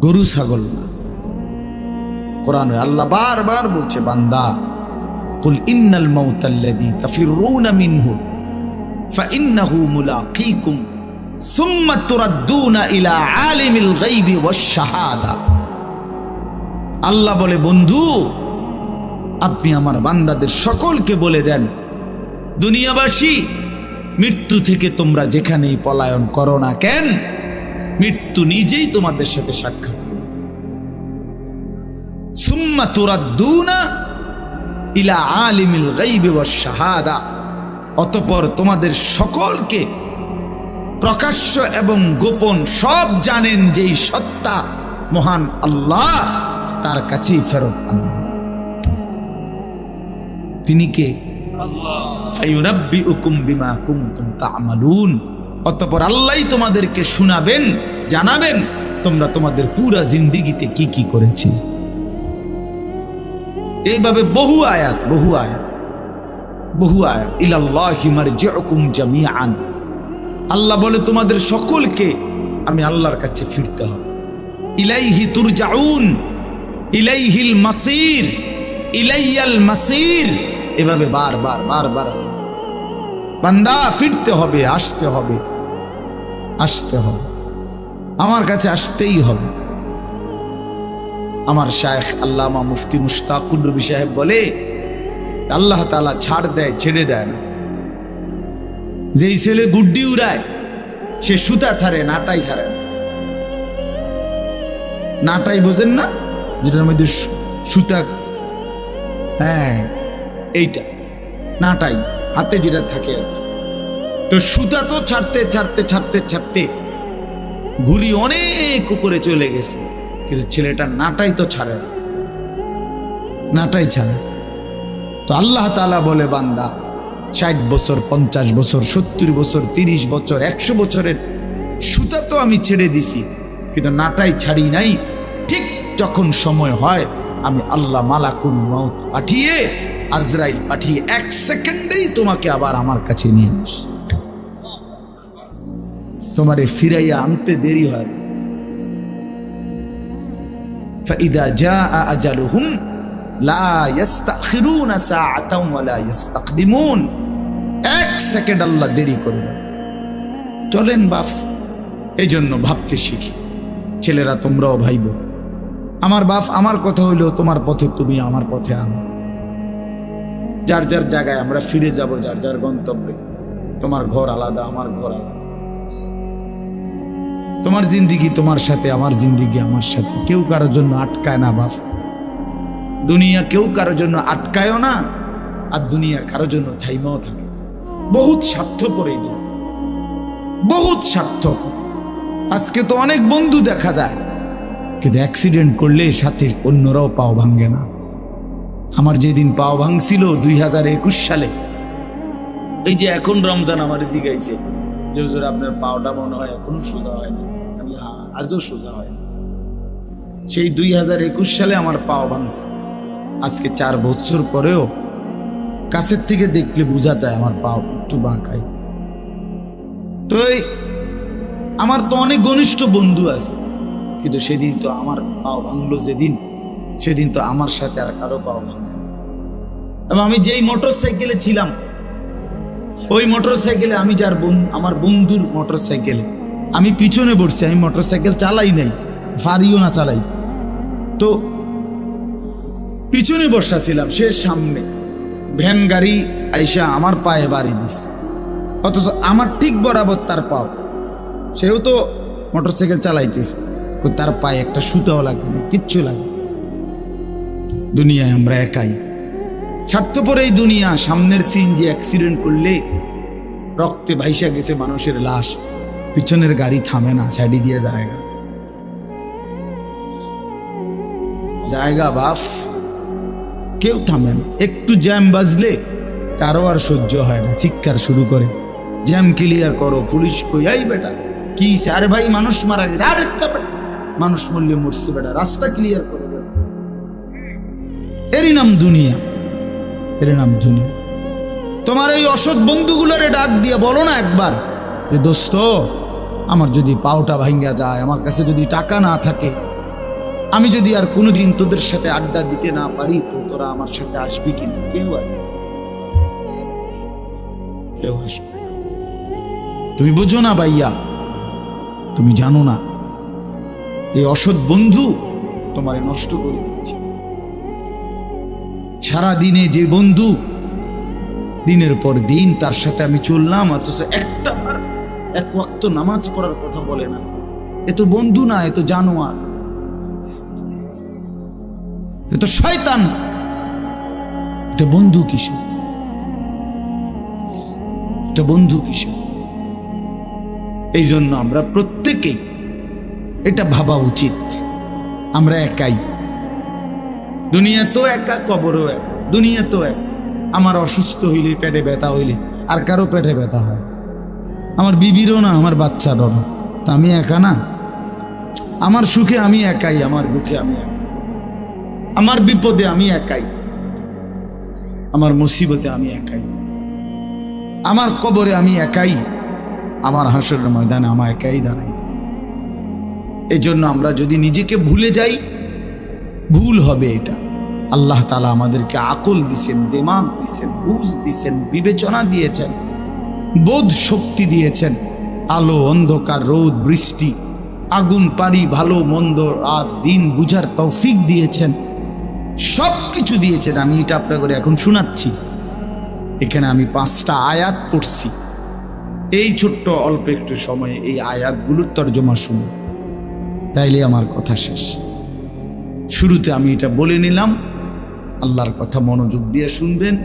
গরু ছাগল না। কোরআনে আল্লাহ বারবার বলছে বান্দা কুল ইন্নাল মাউতাল্লাযী তাফিরুনা মিনহু ফাইন্নাহু মুলাকীকুম সুম্মা তুরাদ্দুনা ইলা আলিমিল গায়বি ওয়াশ শাহাদা। আল্লাহ বলে বন্ধু আপনি আমার বান্দাদের সকলকে বলে দেন, দুনিয়াবাসী মৃত্যু থেকে তোমরা যেখানেই পলায়ন করো না কেন, মৃত্যু নিজেই তোমাদের সাথে সাক্ষাৎ হবে। সুম্মা তুরাদ্দুনা ইলা আলিমিল গায়বি ওয়াশ শাহাদা। অতঃপর তোমাদের সকলকে প্রকাশ্য এবং গোপন সব জানেন যেই সত্তা মহান আল্লাহ, তার কাছেই ফেরত আনো। তিনি কে? আল্লাহ। ফায়ুনাব্বিউকুম বিমা কুনতুম তা'মালুন। অতঃপর আল্লাহই তোমাদেরকে শোনাবেন, জানাবেন তোমরা তোমাদের পুরা জিন্দেগিতে কি কি করেছিলে। এইভাবে বহু আয়াত ইলাল্লাহি মারজিউকুম জামিআন। আল্লাহ বলে তোমাদের সকলকে আমি আল্লাহর কাছে ফিরতে হবে। ইলাইহি তুরজাউন, ইলাইহিল মাসির, ইলাইয়াল মাসির। এভাবে বারবার বান্দা ফিরতে হবে, আসতে হবে, আমার কাছে আসতেই হবে। আমার শায়েখ আল্লামা মুফতি মুশতাকুর রবি সাহেব বলে আল্লাহ তাআলা ছাড় দেয়, ছেড়ে দেয় না। যেই ছেলে গুড্ডি উড়ায় সে সুতা ছাড়ে, নাটাই ছাড়ে না। নাটাই বোঝেন না, যেটার মধ্যে সুতা, হ্যাঁ এইটা নাটাই, হাতে যেটা থাকে আর কি। তো সুতা তো ছাড়তে ছাড়তে ছাড়তে ছাড়তে ঘুড়ি অনেক উপরে চলে গেছে, কিন্তু ছেলেটা নাটাই তো ছাড়ে না, নাটাই ছাড়ে। তো আল্লাহ তাআলা বলে, বান্দা 60 বছর, 50 বছর, 70 বছর, 30 বছর, 100 বছরের সুতা তো আমি ছেড়ে দিছি, কিন্তু নাটাই ছাড়ি নাই। ঠিক যখন সময় হয় আমি আল্লাহ মালাকুল মউত পাঠিয়ে, আজরাইল পাঠিয়ে 1 সেকেন্ডেই তোমাকে আবার আমার কাছে নিয়ে আসি। তোমারে ফিরাইয়া আনতে দেরি হয়। ফাইদা জাআ আজালুহুম লা ইস্তাখিরুনা সাআতাও ওয়া লা ইস্তাকদিমুন। 1 সেকেন্ড আল্লাহ দেরি করবে। চলেন বাপ, এই জন্য ভাবতে শিখি। ছেলেরা তোমরাও ভাইবো, আমার বাপ আমার কথা হইলো তোমার পথে তুমি, আমার পথে আমি। যার যার জায়গায় আমরা ফিরে যাব, যার যার গন্তব্যে। তোমার ঘর আলাদা, আমার ঘর আলাদা। তোমার জিন্দিগি তোমার সাথে, আমার জিন্দিগি আমার সাথে। কেউ কারোর জন্য আটকায় না বাপ। দুনিয়া কেউ কারোর জন্য আটকায়ও না, আর দুনিয়া কারোর জন্য থাইমাও থাকে। বহুত স্বার্থপর এই দুনিয়া, বহুত স্বার্থপর। আজকে তো অনেক বন্ধু দেখা যায়, কিন্তু অ্যাক্সিডেন্ট করলে সাথে অন্যরাও পাও ভাঙ্গে না। আমার যেদিন পাও ভাঙছিল 2021 সালে, এই যে এখন রমজান আমার জিগাইছে যে হুজুর আপনার পাওটা মনে হয় এখনো সোজা হয় না। আমি আজও সোজা হয় না। সেই 2021 সালে আমার পাও ভাঙছে। আজকে 4 বছর পরেও কাছের থেকে দেখলে বোঝা যায় আমার পাও একটু বাঁকাই। তো আমার তো অনেক ঘনিষ্ঠ বন্ধু আছে, কিন্তু সেদিন তো আমার পাও ভাঙলো যেদিন, সেদিন তো আমার সাথে আর কারো পাও ভাঙলো। এবং আমি যেই মোটর সাইকেলে ছিলাম, ওই মোটর সাইকেলে আমি যার আমার বন্ধুর মোটর সাইকেলে আমি পিছনে বসছি। আমি মোটর সাইকেল চালাই নাই, ফারিও না চালাই। তো পিছনে বসা ছিলাম, সে সামনে। ভ্যান গাড়ি আইসা আমার পায়ে বাড়ি দিছে, অথচ আমার ঠিক বরাবর তার পাও। সেও তো মোটর সাইকেল চালাইতেছে, তার পায়ে একটা সুতাও লাগে না, কিচ্ছু লাগে। দুনিয়ায় আমরা একাই, স্বার্থপর এই দুনিয়া। সামনের সিএনজি অ্যাক্সিডেন্ট করলে রক্তে ভাইসা গেছে মানুষের লাশ, পিছনের গাড়ি থামে না, সাইডে দিয়ে জায়গা জায়গা বাফ, কেউ থামে না। একটু জ্যাম বাজলে কারো আর সহ্য হয় না, চিৎকার শুরু করে, জ্যাম ক্লিয়ার করো। পুলিশ কই, এই বেটা কি? আরে ভাই মানুষ মারা গেছে। আরে মানুষ মরলে মরছে বেটা, রাস্তা ক্লিয়ার করে। এরই নাম দুনিয়া, এর নাম দুনিয়া। তোমার এই অসৎ বন্ধুগুলোরে ডাক দিয়ে বলো না একবার যে দোস্ত, আমার যদি পাওটা ভাঙ্গা যায়, আমার কাছে যদি টাকা না থাকে, আমি যদি আর কোনোদিন তোদের সাথে আড্ডা দিতে না পারি, তো তোরা আমার সাথে আসবি কিনা? কেউ আসবে, কেউ আসবে। তুমি বোঝো না ভাইয়া, তুমি জানো না এই অসৎ বন্ধু তোমারে নষ্ট করে দিচ্ছে। সারাদিনে যে বন্ধু দিনের পর দিন তার সাথে আমি চললাম, অথচ একটা এক ওয়াক্ত নামাজ পড়ার কথা বলে না, এ তো বন্ধু না, এ তো জানোয়ার, এ তো শয়তান। এটা বন্ধু কিসের? এটা বন্ধু কিসের? এই জন্য আমরা প্রত্যেকেই এটা ভাবা উচিত, আমরা একাই। দুনিয়া তো একা, কবরও একা। দুনিয়া তো এক। আমার অসুস্থ হইলে, পেটে ব্যথা হইলে আর কারো পেটে ব্যথা হয়, আমার বিবিরও না, আমার বাচ্চারও না। তা আমি একা না? আমার সুখে আমি একাই, আমার দুঃখে আমি একাই, আমার বিপদে আমি একাই, আমার মুসিবতে আমি একাই, আমার কবরে আমি একাই, আমার হাসরের ময়দানে আমার একাই দাঁড়াই। এই জন্য আমরা যদি নিজেকে ভুলে যাই, ভুল হবে। এটা আল্লাহ তাআলা আমাদেরকে আকল দিয়েছেন, দিমাগ দিয়েছেন, বুঝ দিয়েছেন, বিবেচনা দিয়েছেন, বোধ শক্তি দিয়েছেন। আলো অন্ধকার, রোদ বৃষ্টি, আগুন পানি, ভালো মন্দ, রাত দিন বুঝার তৌফিক দিয়েছেন। সব কিছু দিয়েছেন। আমি এটা আপনাকে এখন শোনাচ্ছি। এখানে আমি 5টা আয়াত পড়ছি। এই ছোট্ট অল্প একটু সময়ে এই আয়াতগুলোর তর্জমা শুনুন, তাইলে আমার কথা শেষ। শুরুতে আমি এটা বলে নিলাম, আল্লাহর কথা মনোযোগ দিয়ে শুনবেন।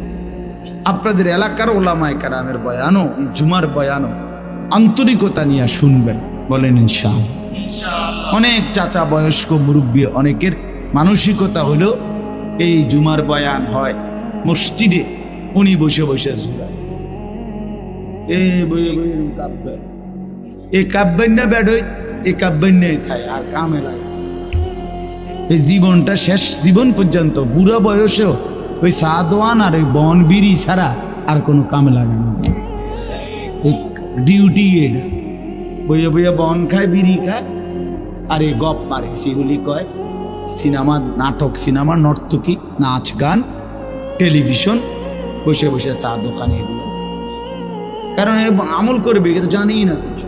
আপনাদের এলাকার ওলামায়ে কেরামের বয়ানও, এই জুমার বয়ানও আন্তরিকতা নিয়ে শুনবেন, বলেন ইনশাআল্লাহ। অনেক চাচা বয়স্ক মুরব্বী, অনেকের মানসিকতা হলো এই জুমার বয়ান হয় মসজিদে, উনি বসে বসে ঝুলায়, এই কাব্যেন না বেড়ই, এই কাব্যেন নেই খায় আর কামে লাগে। এই জীবনটা শেষ জীবন পর্যন্ত বুড়া বয়সেও ওই সাদওয়ান আর ওই বন বিড়ি ছাড়া আর কোনো কামে লাগে না। এই ডিউটি এটা বইয়ে বইয়ে বন খায়, বিড়ি খায়, আর এই গপ মারে, সেগুলি কয় সিনেমা, নাটক, সিনেমা, নর্তকী, নাচ গান, টেলিভিশন, বসে বসে চা দোকানে এগুলো। কারণ আমল করবে কিন্তু জানেই না কিছু,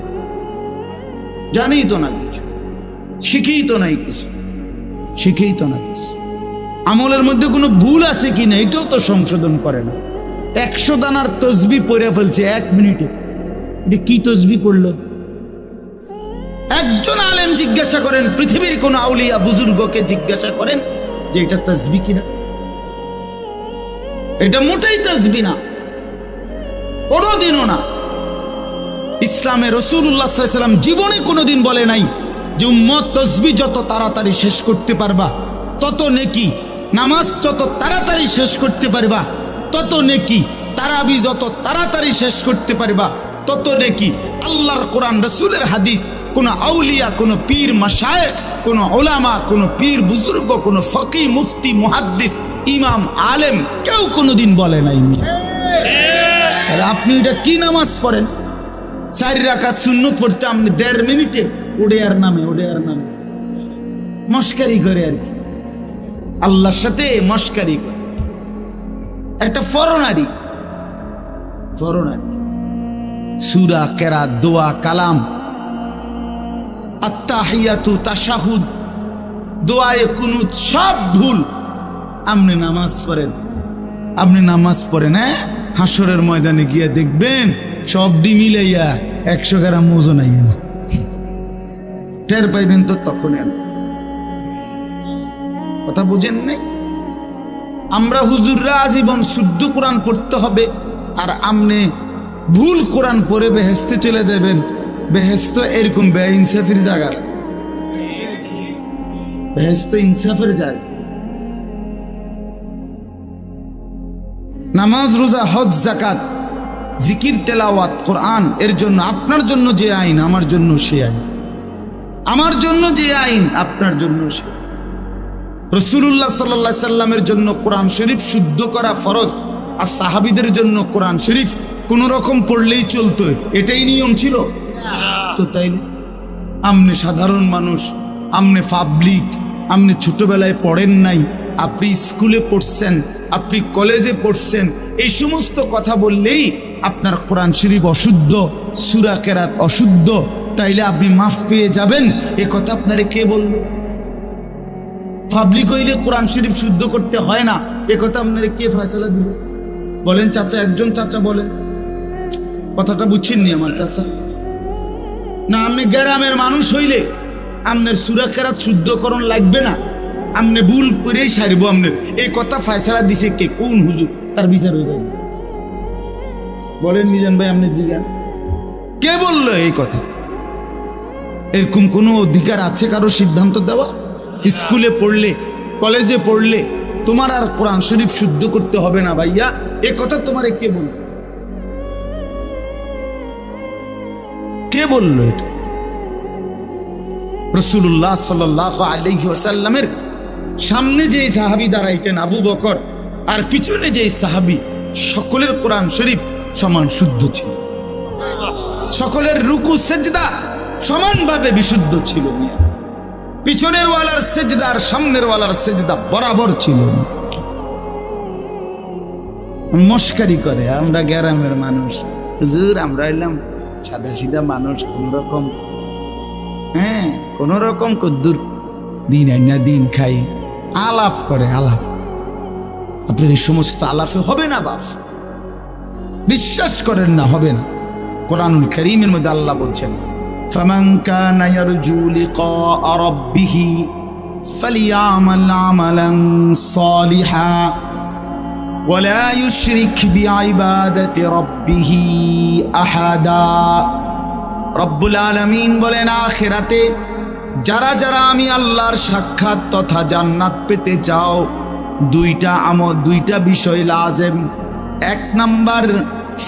জানেই তো না কিছু, শিখেই তো নাই কিছু, শিখেই তো না কিছু। আমলের মধ্যে কোনো ভুল আছে কিনা এটাও তো সংশোধন করে না। 100 দানার তসবি পড়ে ফেলছে 1 মিনিটে। এটা কি তসবি পড়লো? একজন আলেম জিজ্ঞাসা করেন, পৃথিবীর কোন আউলিয়া বুজুর্গকে জিজ্ঞাসা করেন যে এটা তসবি কিনা। এটা মোটেই তসবি না, কোনোদিনও না। ইসলামে রাসূলুল্লাহ সাল্লাল্লাহু আলাইহি ওয়াসাল্লাম জীবনে কোনোদিন বলে নাই যে উম্মত তসবি যত তাড়াতাড়ি শেষ করতে পারবা তত নেকি, নামাজ যত তাড়াতাড়ি শেষ করতে পারবা তত নেকি, তারাবি যত তাড়াতাড়ি শেষ করতে পারবা তত নেকি। আল্লাহর কোরআন, রাসূলের হাদিস, কোন আউলিয়া, কোন পীর মাশায়েখ, কোন উলামা, কোন পীর বুজুর্গ, কোন ফকিহ, মুফতি, মুহাদ্দিস, ইমাম, আলেম কেউ কোনোদিন বলে নাই। আর আপনি এটা কি নামাজ পড়েন? 4 রাকাত সুন্নত পড়তে আপনি 1.5 মিনিটে ওডেয়ার নামে মস্কারি করে, আর কি আল্লাহর সাথে মস্কারি করে। একটা ফরনারি সূরা, কেরাত, দোয়া, কালাম, আত্তাহিয়াতু, তাশাহুদ, দোয়ায়ে কুনুত সব ভুল। আপনি নামাজ পড়েন, হ্যাঁ, হাসরের ময়দানে গিয়ে দেখবেন সব মিলাইয়া 100 গ্রাম ওজন আইয়া না, টের পাইবেন তো তখন। কথা বুঝেন নাই? আমরা হুজুররা আজীবন শুদ্ধ কোরআন পড়তে হবে, আর আমনে ভুল কোরআন পড়ে বেহেশতে চলে যাবেন। বেহেশত এরকম বেইনসাফির জায়গা, বেহেশত ইনসাফের জায়গা। নামাজ, রোজা, হজ, যাকাত, জিকির, তেলাওয়াত, কোরআন, এর জন্য আপনার জন্য যে আইন, আমার জন্য সে আইন। আমার জন্য যে আইন, আপনার জন্য সে। রাসূলুল্লাহ সাল্লাল্লাহু আলাইহি সাল্লামের জন্য কোরআন শরীফ শুদ্ধ করা ফরজ, আর সাহাবীদের জন্য কোরআন শরীফ কোন রকম পড়লেই চলতো, এটাই নিয়ম ছিল তো। তাই আমনে সাধারণ মানুষ, আমনে পাবলিক, আমনে ছোটবেলায় পড়েন নাই, আপনি স্কুলে পড়ছেন, আপনি কলেজে পড়ছেন, এই সমস্ত কথা বললেই আপনার কোরআন শরীফ অশুদ্ধ, সূরা কেরাত অশুদ্ধ, তাইলে আপনি মাফ পেয়ে যাবেন, এ কথা আপনারে কে বলল? পাবলিক হইলে কোরআন শরীফ শুদ্ধ করতে হয় না, এ কথা আপনারে কে ফয়সালা দিল? বলেন চাচা, একজন চাচা বলেন। কথাটা বুঝছেননি আমার চাচা? না, আপনি গ্রামের মানুষ হইলে আপনার সূরা কেরাত শুদ্ধকরণ লাগবে না, আপনি ভুল করেই সারব। আপনার এই কথা ফয়সালা দিছে কে? কোন হুজুর? তার বিচার হয়ে যাবে। বলেন মিজান ভাই, আপনি জিজ্ঞান কে বললো এই কথা? এরকম কোনো অধিকার আছে কারো সিদ্ধান্ত দেওয়া? স্কুলে পড়লে, কলেজে পড়লে তোমার আর কোরআন শরীফ শুদ্ধ করতে হবে না ভাইয়া, এ কথা তোমারে কে বলল? কে বলল এটা? রাসূলুল্লাহ সাল্লাল্লাহু আলাইহি ওয়াসাল্লামের সামনে যে সাহাবী দাঁড়াইতেন আবু বকর, আর পিছনে যে সাহাবী, সকলের কোরআন শরীফ সমান শুদ্ধ ছিল, সকলের রুকু সেজদা সমানভাবে বিশুদ্ধ ছিল। পিছনের ওয়ালার সেজদা আর সামনের ওয়ালার সেজদা বরাবর ছিল। মস্কারি করে আমরা গ্রামের মানুষ, হুজুর আমরা এলাম সাদা সিধা মানুষ, কোন রকম, হ্যাঁ কোন রকম কদ্দুর দিন আইনা দিন খাই, আলাপ করে আলাপ। আপনার এই সমস্ত আলাপে হবে না বাপ, বিশ্বাস করেন না, হবে না। কোরআনুল কারীমের মধ্যে আল্লাহ বলছেন, ফামান কানা ইয়ারজু লিকা রাব্বিহি ফালিয়ামাল আমালান সালিহা ওয়ালা ইউশরিক বিইবাদাতি রাব্বিহি আহাদা। রব্বুল আলামিন বলেন, আখিরাতে যারা যারা আমি আল্লাহর সাক্ষাৎ তথা জান্নাত পেতে চাও, দুইটা আমল, দুইটা বিষয় লাজেম। এক নাম্বার,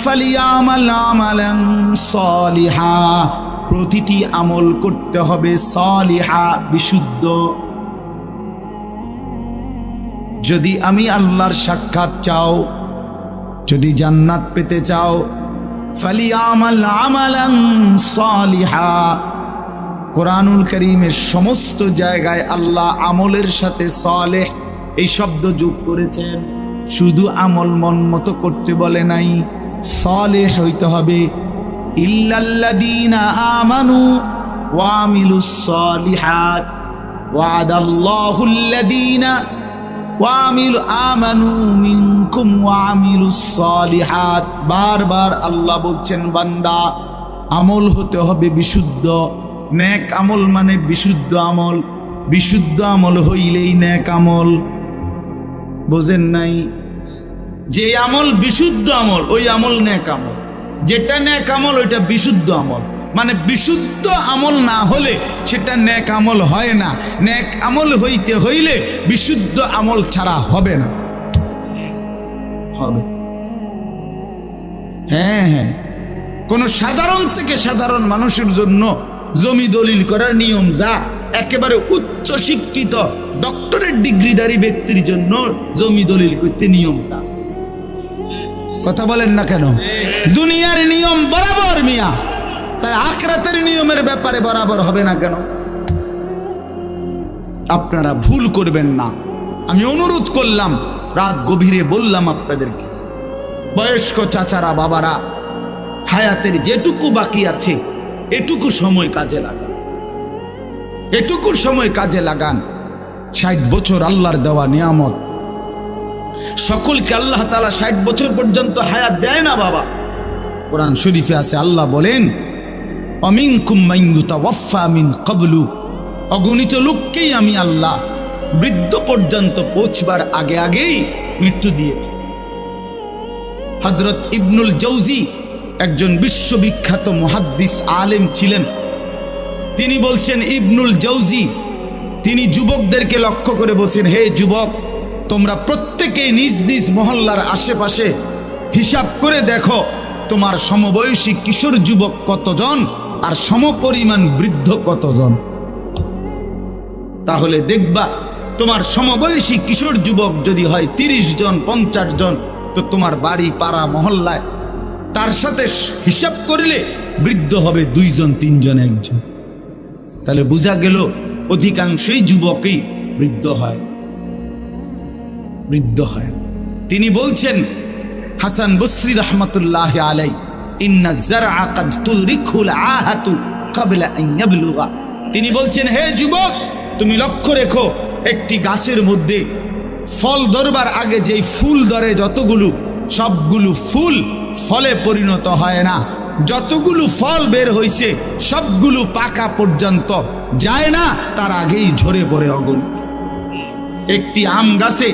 ফালিয়ামাল আমালান সালিহা, প্রতিটি আমল করতে হবে সালিহা, বিশুদ্ধ। যদি আমি আল্লাহর সাক্ষাৎ চাও, যদি জান্নাত পেতে চাও, ফালিয়ামাল আমালান সালিহা। কোরআনুল কারীমের সমস্ত জায়গায় আল্লাহ আমলের সাথে সালেহ এই শব্দ যোগ করেছেন। শুধু আমল মন মতো করতে বলে নাই, সালেহ হইতে হবে। ইল্লাল্লাযীনা আমানু ওয়া আমিলুস সালিহাত ওয়া'দাল্লাহুল্লাযীনা আমানু মিনকুম ওয়া আমিলুস সালিহাত। বারবার আল্লাহ বলছেন, বান্দা আমল হতে হবে বিশুদ্ধ। নেক আমল মানে বিশুদ্ধ আমল, বিশুদ্ধ আমল হইলেই নেক আমল। বোঝেন নাই? যে আমল বিশুদ্ধ আমল, ওই আমল নেক আমল। যেটা নেক আমল ওইটা বিশুদ্ধ আমল। মানে বিশুদ্ধ আমল না হলে সেটা নেক আমল হয় না। নেক আমল হইতে হইলে বিশুদ্ধ আমল ছাড়া হবে না। হবে? হ্যাঁ হ্যাঁ। কোন সাধারণ থেকে সাধারণ মানুষের জন্য জমি দলিল করার নিয়ম যা, একেবারে উচ্চ শিক্ষিত ডক্টরেট ডিগ্রিধারী ব্যক্তির জন্য জমি দলিল করতে নিয়মটা। কথা বলেন না কেন? দুনিয়ার নিয়ম বরাবর মিয়া, তাই আখিরাতের নিয়মের ব্যাপারে বরাবর হবে না কেন? আপনারা ভুল করবেন না। আমি অনুরোধ করলাম, রাত গভীরে বললাম আপনাদেরকে, বয়স্ক চাচারা, বাবারা, হায়াতের যেটুকু বাকি আছে এটুকু সময় কাজে লাগান, এটুকু সময় কাজে লাগান। 60 বছর আল্লাহর দেওয়া নিয়ামত। সকলকে আল্লাহ তাআলা 60 বছর পর্যন্ত হায়াত দেয় না বাবা। কোরআন শরীফে আছে, আল্লাহ বলেন, অমিনকুম মান ইউতাওয়াফা মিন ক্বাবলু, অগণিত লোককেই আমি আল্লাহ বৃদ্ধ পর্যন্ত পৌঁছবার আগে আগেই মৃত্যু দিয়ে। হযরত ইবনুল জাওজি একজন বিশ্ববিখ্যাত মুহাদ্দিস আলেম ছিলেন। তিনি বলছেন, ইবনুল জাওজি তিনি যুবকদেরকে লক্ষ্য করে বলছেন, হে যুবক, তোমরা প্রত্যেকেই নিজ নিজ মহল্লার আশেপাশে হিসাব করে দেখো তোমার সমবয়সী কিশোর যুবক কতজন আর সমপরিমাণ বৃদ্ধ কতজন। তাহলে দেখবা তোমার সমবয়সী কিশোর যুবক যদি হয় 30 জন 50 জন, তো তোমার বাড়ি পাড়া মহল্লায় তার সাথে হিসাব করলে বৃদ্ধ হবে 2 জন 3 জন 1 জন। তাহলে বোঝা গেল অধিকাংশই যুবকই বৃদ্ধ হয়, বৃদ্ধ হয়। তিনি বলছেন, হাসান বসরি রহমতুল্লাহ আলাই, ইন্না যারআ কাদ তুদরিকুল আহাতু ক্বাবলা আন ইয়াবলুগা। তিনি বলছেন, হে যুবক, তুমি লক্ষ্য রেখো, একটি গাছের মধ্যে ফল ধরবার আগে যেই ফুল ধরে যতগুলো, সবগুলো ফুল ফলে পরিণত হয় না। যতগুলো ফল বের হইছে সবগুলো পাকা পর্যন্ত যায় না, তার আগেই ঝরে পড়ে অগণিত। একটি আম গাছে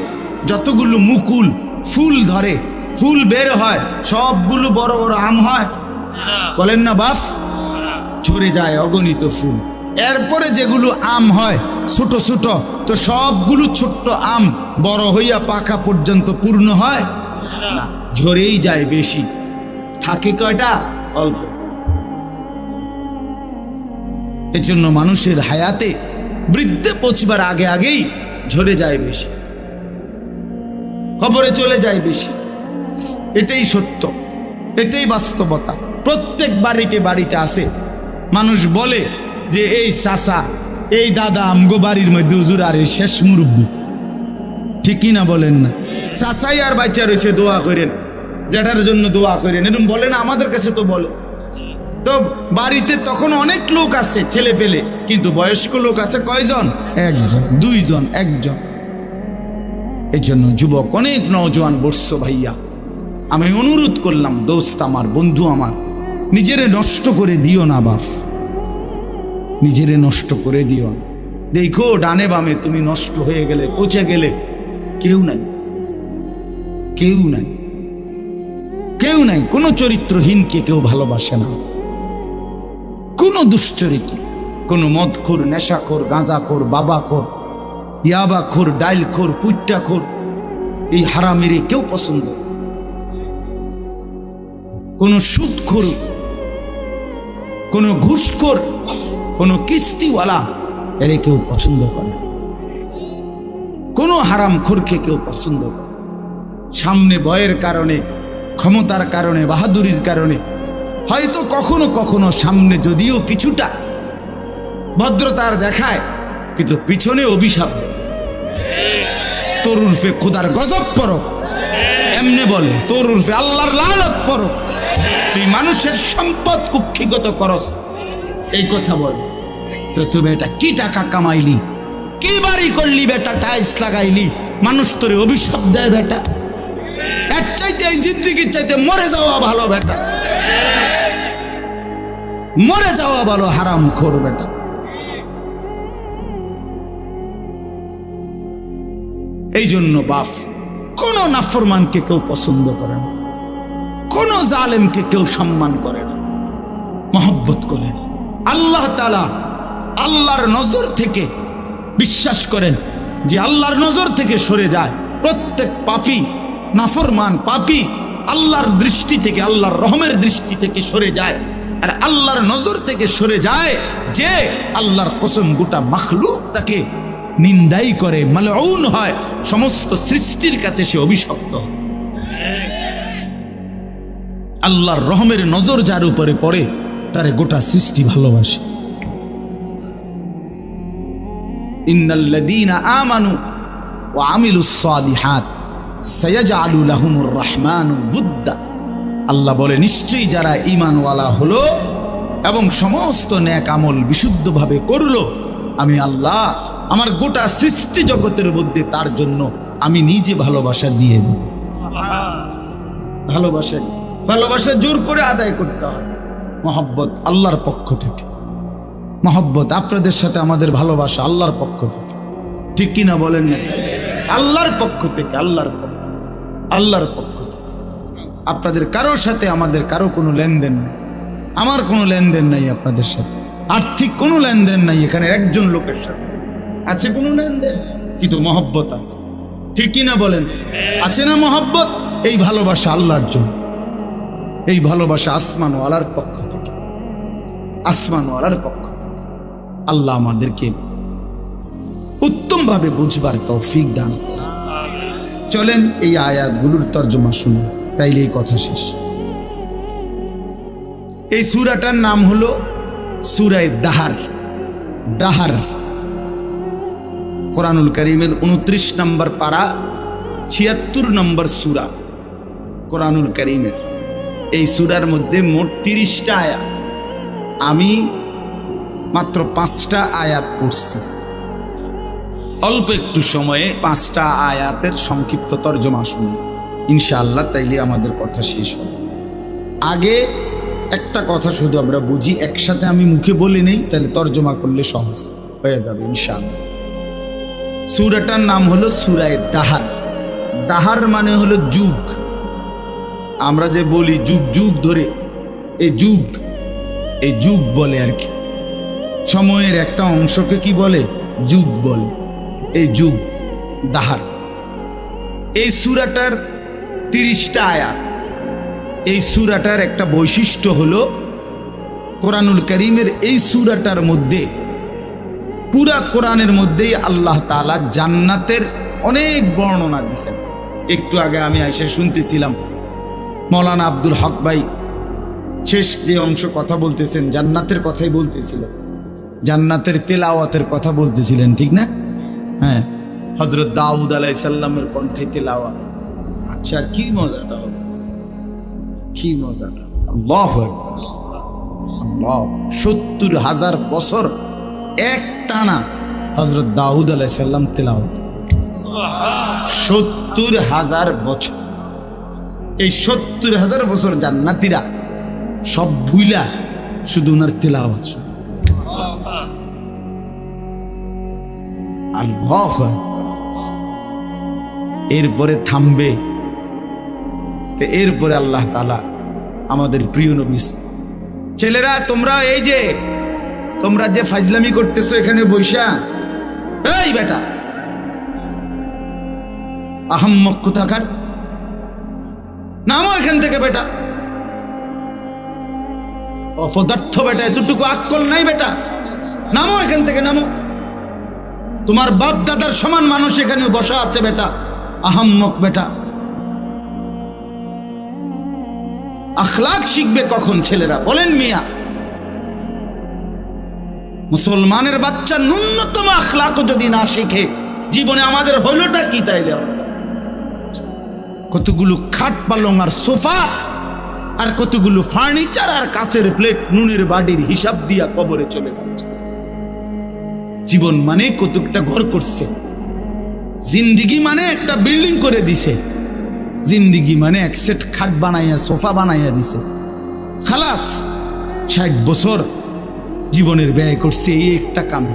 যতগুলো মুকুল ফুল ধরে, ফুল বের হয়, সবগুলো বড় বড় আম হয়? বলেন না বাপ? ঝরে যায় অগণিত ফুল। এরপরে যেগুলো আম হয় ছোট ছোট, তো সবগুলো ছোট্ট আম বড় হইয়া পাকা পর্যন্ত পূর্ণ হয় না, ঝরেই যায় বেশি। থাকে কয়টা? অল্প। এজন্য মানুষের হায়াতে বৃদ্ধে পৌঁছবার আগে আগেই ঝরে যায় বেশি, কবরে চলে যায় বেশি। এটাই সত্য, এটাই বাস্তবতা। প্রত্যেক বাড়িতে বাড়িতে আছে। মানুষ বলে যে এই চাচা, এই দাদা আমগো বাড়ির মধ্যে হুজুর আরে শেষ মুরব্বী। ঠিকই না বলেন না? চাচাই আর বাচ্চা রয়েছে, দোয়া করেন, জেঠার জন্য দোয়া করেন, এরকম বলে না? আমাদের কাছে তো বলে। তো বাড়িতে তখন অনেক লোক আছে, ছেলে পেলে, কিন্তু বয়স্ক লোক আছে কয়জন? 1 জন 2 জন 1 জন। এই জন্য যুবক অনেক নওজোয়ান বসছো ভাইয়া, আমি অনুরোধ করলাম, দোস্ত আমার, বন্ধু আমার, নিজেরে নষ্ট করে দিও না বাপ, নিজেরে নষ্ট করে দিও না। দেখো ডানে বামে তুমি নষ্ট হয়ে গেলে, পচে গেলে, কেউ নাই, কেউ নাই, কেউ নাই। কোনো চরিত্রহীনকে কেউ ভালোবাসে না, কোনো দুশ্চরিত্র, কোনো মদখোর, নেশাখোর, গাঁজাখোর, বাবাখোর, ইয়াবাখোর, ডাইলখোর, পুট্টাখোর, এই হারামিরে কেউ পছন্দ, কোনো সুদখোর, কোনো ঘুষখোর, কোনো কিস্তিওয়ালা, এরে কেউ পছন্দ করে, কোনো হারামখোরকে কেউ পছন্দ করে। সামনে বয়ের কারণে, ক্ষমতার কারণে, বাহাদুরির কারণে হয়তো কখনো কখনো সামনে যদিও কিছুটা ভদ্রতার দেখায়, কিন্তু পিছনে অভিশাপ দেয়। তোর উর্ফে খোদার গজব পড়ক, এমনি বলে, তোর উর্ফে আল্লাহর লানত পড়ক, তুই মানুষের সম্পদ কুক্ষিগত করস, এই কথা বল। তো তুমি এটা কি টাকা কামাইলি, কি বাড়ি করলি বেটা, টাইলস লাগাইলি, মানুষ তোরে অভিশাপ দেয় বেটা। এর চাইতে, এই জিন্দেগির চাইতে মরে যাওয়া ভালো বেটা, মরে যাওয়া ভালো হারামখোর বেটা। এই জন্য বাপ, কোন নাফরমানকে কেউ পছন্দ করে না, কোন জালেমকে কেউ সম্মান করে না, মহব্বত করে না। আল্লাহ তাআলা আল্লাহর নজর থেকে, বিশ্বাস করেন যে আল্লাহর নজর থেকে সরে যায় প্রত্যেক পাপী, নাফরমান পাপী আল্লাহর দৃষ্টি থেকে, আল্লাহর রহমের দৃষ্টি থেকে সরে যায়। আর আল্লাহর নজর থেকে সরে যায় যে, আল্লাহর কসম গোটা মাখলুক তাকে নিন্দাই করে, মালউন হয়, সমস্ত সৃষ্টির কাছে সে অভিশপ্ত। আল্লাহর রহমের নজর যার উপরে পড়ে তারে গোটা সৃষ্টি ভালোবাসে। ইন্নাল্লাযীনা আমানু ওয়া আমিলুস সালিহাত সায়াজআলু লাহুমুর রাহমানু ওয়ুদ্দা। আল্লাহ বলে, নিশ্চয়ই যারা ঈমানওয়ালা হলো এবং সমস্ত নেক আমল বিশুদ্ধভাবে করলো, আমি আল্লাহ আমার গোটা সৃষ্টি জগতের মধ্যে তার জন্য আমি নিজে ভালোবাসা দিয়ে দেব। ভালোবাসা, ভালোবাসা জোর করে আদায় করতে হয়। মহব্বত আল্লাহর পক্ষ থেকে, মহব্বত আপনাদের সাথে আমাদের ভালোবাসা আল্লাহর পক্ষ থেকে, ঠিক কিনা বলেন না? আল্লাহর পক্ষ থেকে, আল্লাহর পক্ষ, আল্লাহর পক্ষ থেকে। আপনাদের কারোর সাথে আমাদের কারো কোনো লেনদেন নেই, আমার কোনো লেনদেন নাই আপনাদের সাথে, আর্থিক কোনো লেনদেন নাই। এখানে একজন লোকের সাথে আছে কোনো লেনদেন, কিন্তু মহব্বত আছে, ঠিক কিনা বলেন? আছে না মহব্বত? এই ভালোবাসা আল্লাহর জন্য, এই ভালোবাসা আসমানওয়ালার পক্ষ থেকে, আসমানওয়ালার পক্ষ থেকে। আল্লাহ আমাদেরকে উত্তমভাবে বুঝবার তৌফিক দান। চলেন এই আয়াতগুলোর তর্জমা শুনুন, তাইলে এই কথা শেষ। এই সূরাটার নাম হলো সূরা দাহার। দাহার কোরআনুল কারীমের 29 নম্বর পারা, 76 নম্বর সূরা কোরআনুল কারীমের। এই সূরার মধ্যে মোট 30টা আয়াত। আমি মাত্র 5টা আয়াত পড়ছি, অল্প একটু সময়ে 5টা আয়াতের সংক্ষিপ্ত তর্জমা শুনুন ইনশাআল্লাহ, তাইলে আমাদের কথা শেষ হবে। আগে একটা কথা শুধু আমরা বুঝি, একসাথে আমি মুখে বলি নেই, তাহলে তর্জমা করলে সহজ হয়ে যাবে ইনশাআল্লাহ। সূরাটার নাম হলো সূরা দাহার। দাহার মানে হলো যুগ। আমরা যে বলি যুগ যুগ ধরে, এই যুগ, এই যুগ বলে আর কি, সময়ের একটা অংশকে কি বলে? যুগ বলে। এই যুগ দাহার। এই সূরাটার 30টা আয়াত। এই সূরাটার একটা বৈশিষ্ট্য হলো, কোরআনুল কারীমের এই সূরাটার মধ্যে, পুরা কোরআনের মধ্যেই আল্লাহ তাআলা জান্নাতের অনেক বর্ণনা দিয়েছেন। একটু আগে আমি আইসা শুনতেছিলাম মৌলানা আব্দুল হক ভাই শেষ যে অংশ কথা বলতেছেন, জান্নাতের কথাই বলতেছিলেন, জান্নাতের তেলাওয়াতের কথা বলতেছিলেন, ঠিক না? হ্যাঁ, হযরত দাউদ আলাইহিস সালামের কণ্ঠে তেলাওয়াত। আচ্ছা, কি মজাটা হবে, কি মজাটা! আল্লাহু আকবার, আল্লাহ। 70,000 বছর এক টানা হযরত দাউদ আলাইহিস সালাম তেলাওয়াত। 70,000 বছর। এই 70,000 বছর জান্নাতীরা সব ভুইলা শুধু উনার তেলাওয়াত শুনে। আল্লাহু আকবার। এরপরে থামবে, তো এরপরে আল্লাহ তাআলা আমাদের প্রিয় নবী, ছেলেরা তোমরা এই যে তোমরা যে ফাজলামি করতেছো এখানে বৈশা, এই বেটা আহাম্মক কোথাকার, নামো এখান থেকে বেটা, অপদার্থ বেটা, এতটুকু আক্কল নাই বেটা, নামো এখান থেকে, নামো। তোমার বাপ দাদার সমান মানুষ এখানে বসা আছে বেটা, আহাম্মক বেটা। আখলাক শিখবে কখন ছেলেরা বলেন মিয়া? মুসলমানের বাচ্চা ন্যূনতম আখলাকও যদি না শিখে জীবনে আমাদের হইলটা কি? তাইলে কতগুলো খাট পালং আর সোফা আর কতগুলো ফার্নিচার আর কাচের প্লেট নুনের বাড়ির হিসাব দিয়া কবরে চলে যাচ্ছে। জীবন মানে কতকটা ঘর করছে, জিন্দিগি মানে একটা বিল্ডিং করে দিছে, জিন্দিগি মানে এক সেট খাট বানাইয়া সোফা বানাইয়া দিছে। খালাস 60 বছর জীবনের ব্যয় করছে এই একটা কামে,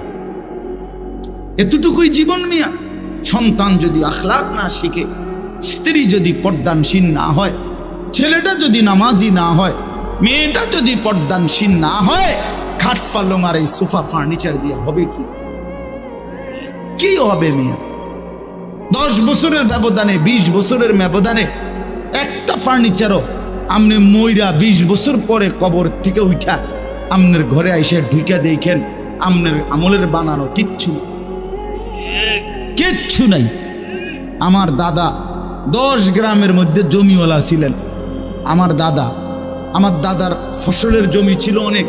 এতটুকুই জীবন মিয়া। সন্তান যদি আখলাক না শিখে, স্ত্রী যদি পর্দানশীল না হয়, ছেলেটা যদি নামাজি না হয়, মেয়েটা যদি পর্দানশীল না হয়, খাট পালং আর এই সোফা ফার্নিচার দিয়ে হবে কি? কি হবে মিয়া? 10 বছরের ব্যবধানে, 20 বছরের ব্যবধানে একটা ফার্নিচারও আমনে মইরা 20 বছর পরে কবর থেকে উঠা আমনের ঘরে আইসে ঢুইকা দেখেন আমনের আমলের বানানো কিচ্ছু কিচ্ছু নাই। আমার দাদা 10 গ্রামের মধ্যে জমিওয়ালা ছিলেন। আমার দাদার ফসলের জমি ছিল অনেক,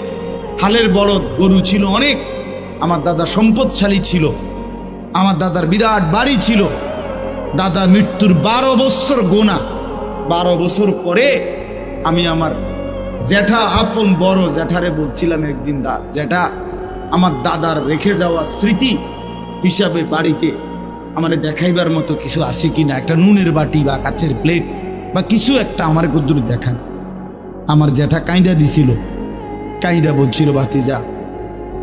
হালের বলদ গরু ছিল অনেক। আমার দাদা সম্পদশালী ছিল, আমার দাদার বিরাট বাড়ি ছিল। দাদা মৃত্যুর 12 বছর গোনা, 12 বছর পরে আমি আমার জ্যাঠা, আপন বড় জ্যাঠারে বলছিলাম একদিন, জ্যাঠা আমার দাদার রেখে যাওয়া স্মৃতি হিসাবে বাড়িতে আমার দেখাইবার মতো কিছু আছে কিনা, একটা নুনের বাটি বা কাচের প্লেট বা কিছু একটা আমার কদ্দুর দেখান। আমার জ্যাঠা কাইদা দিছিল, কাইদা বলছিল, ভাতিজা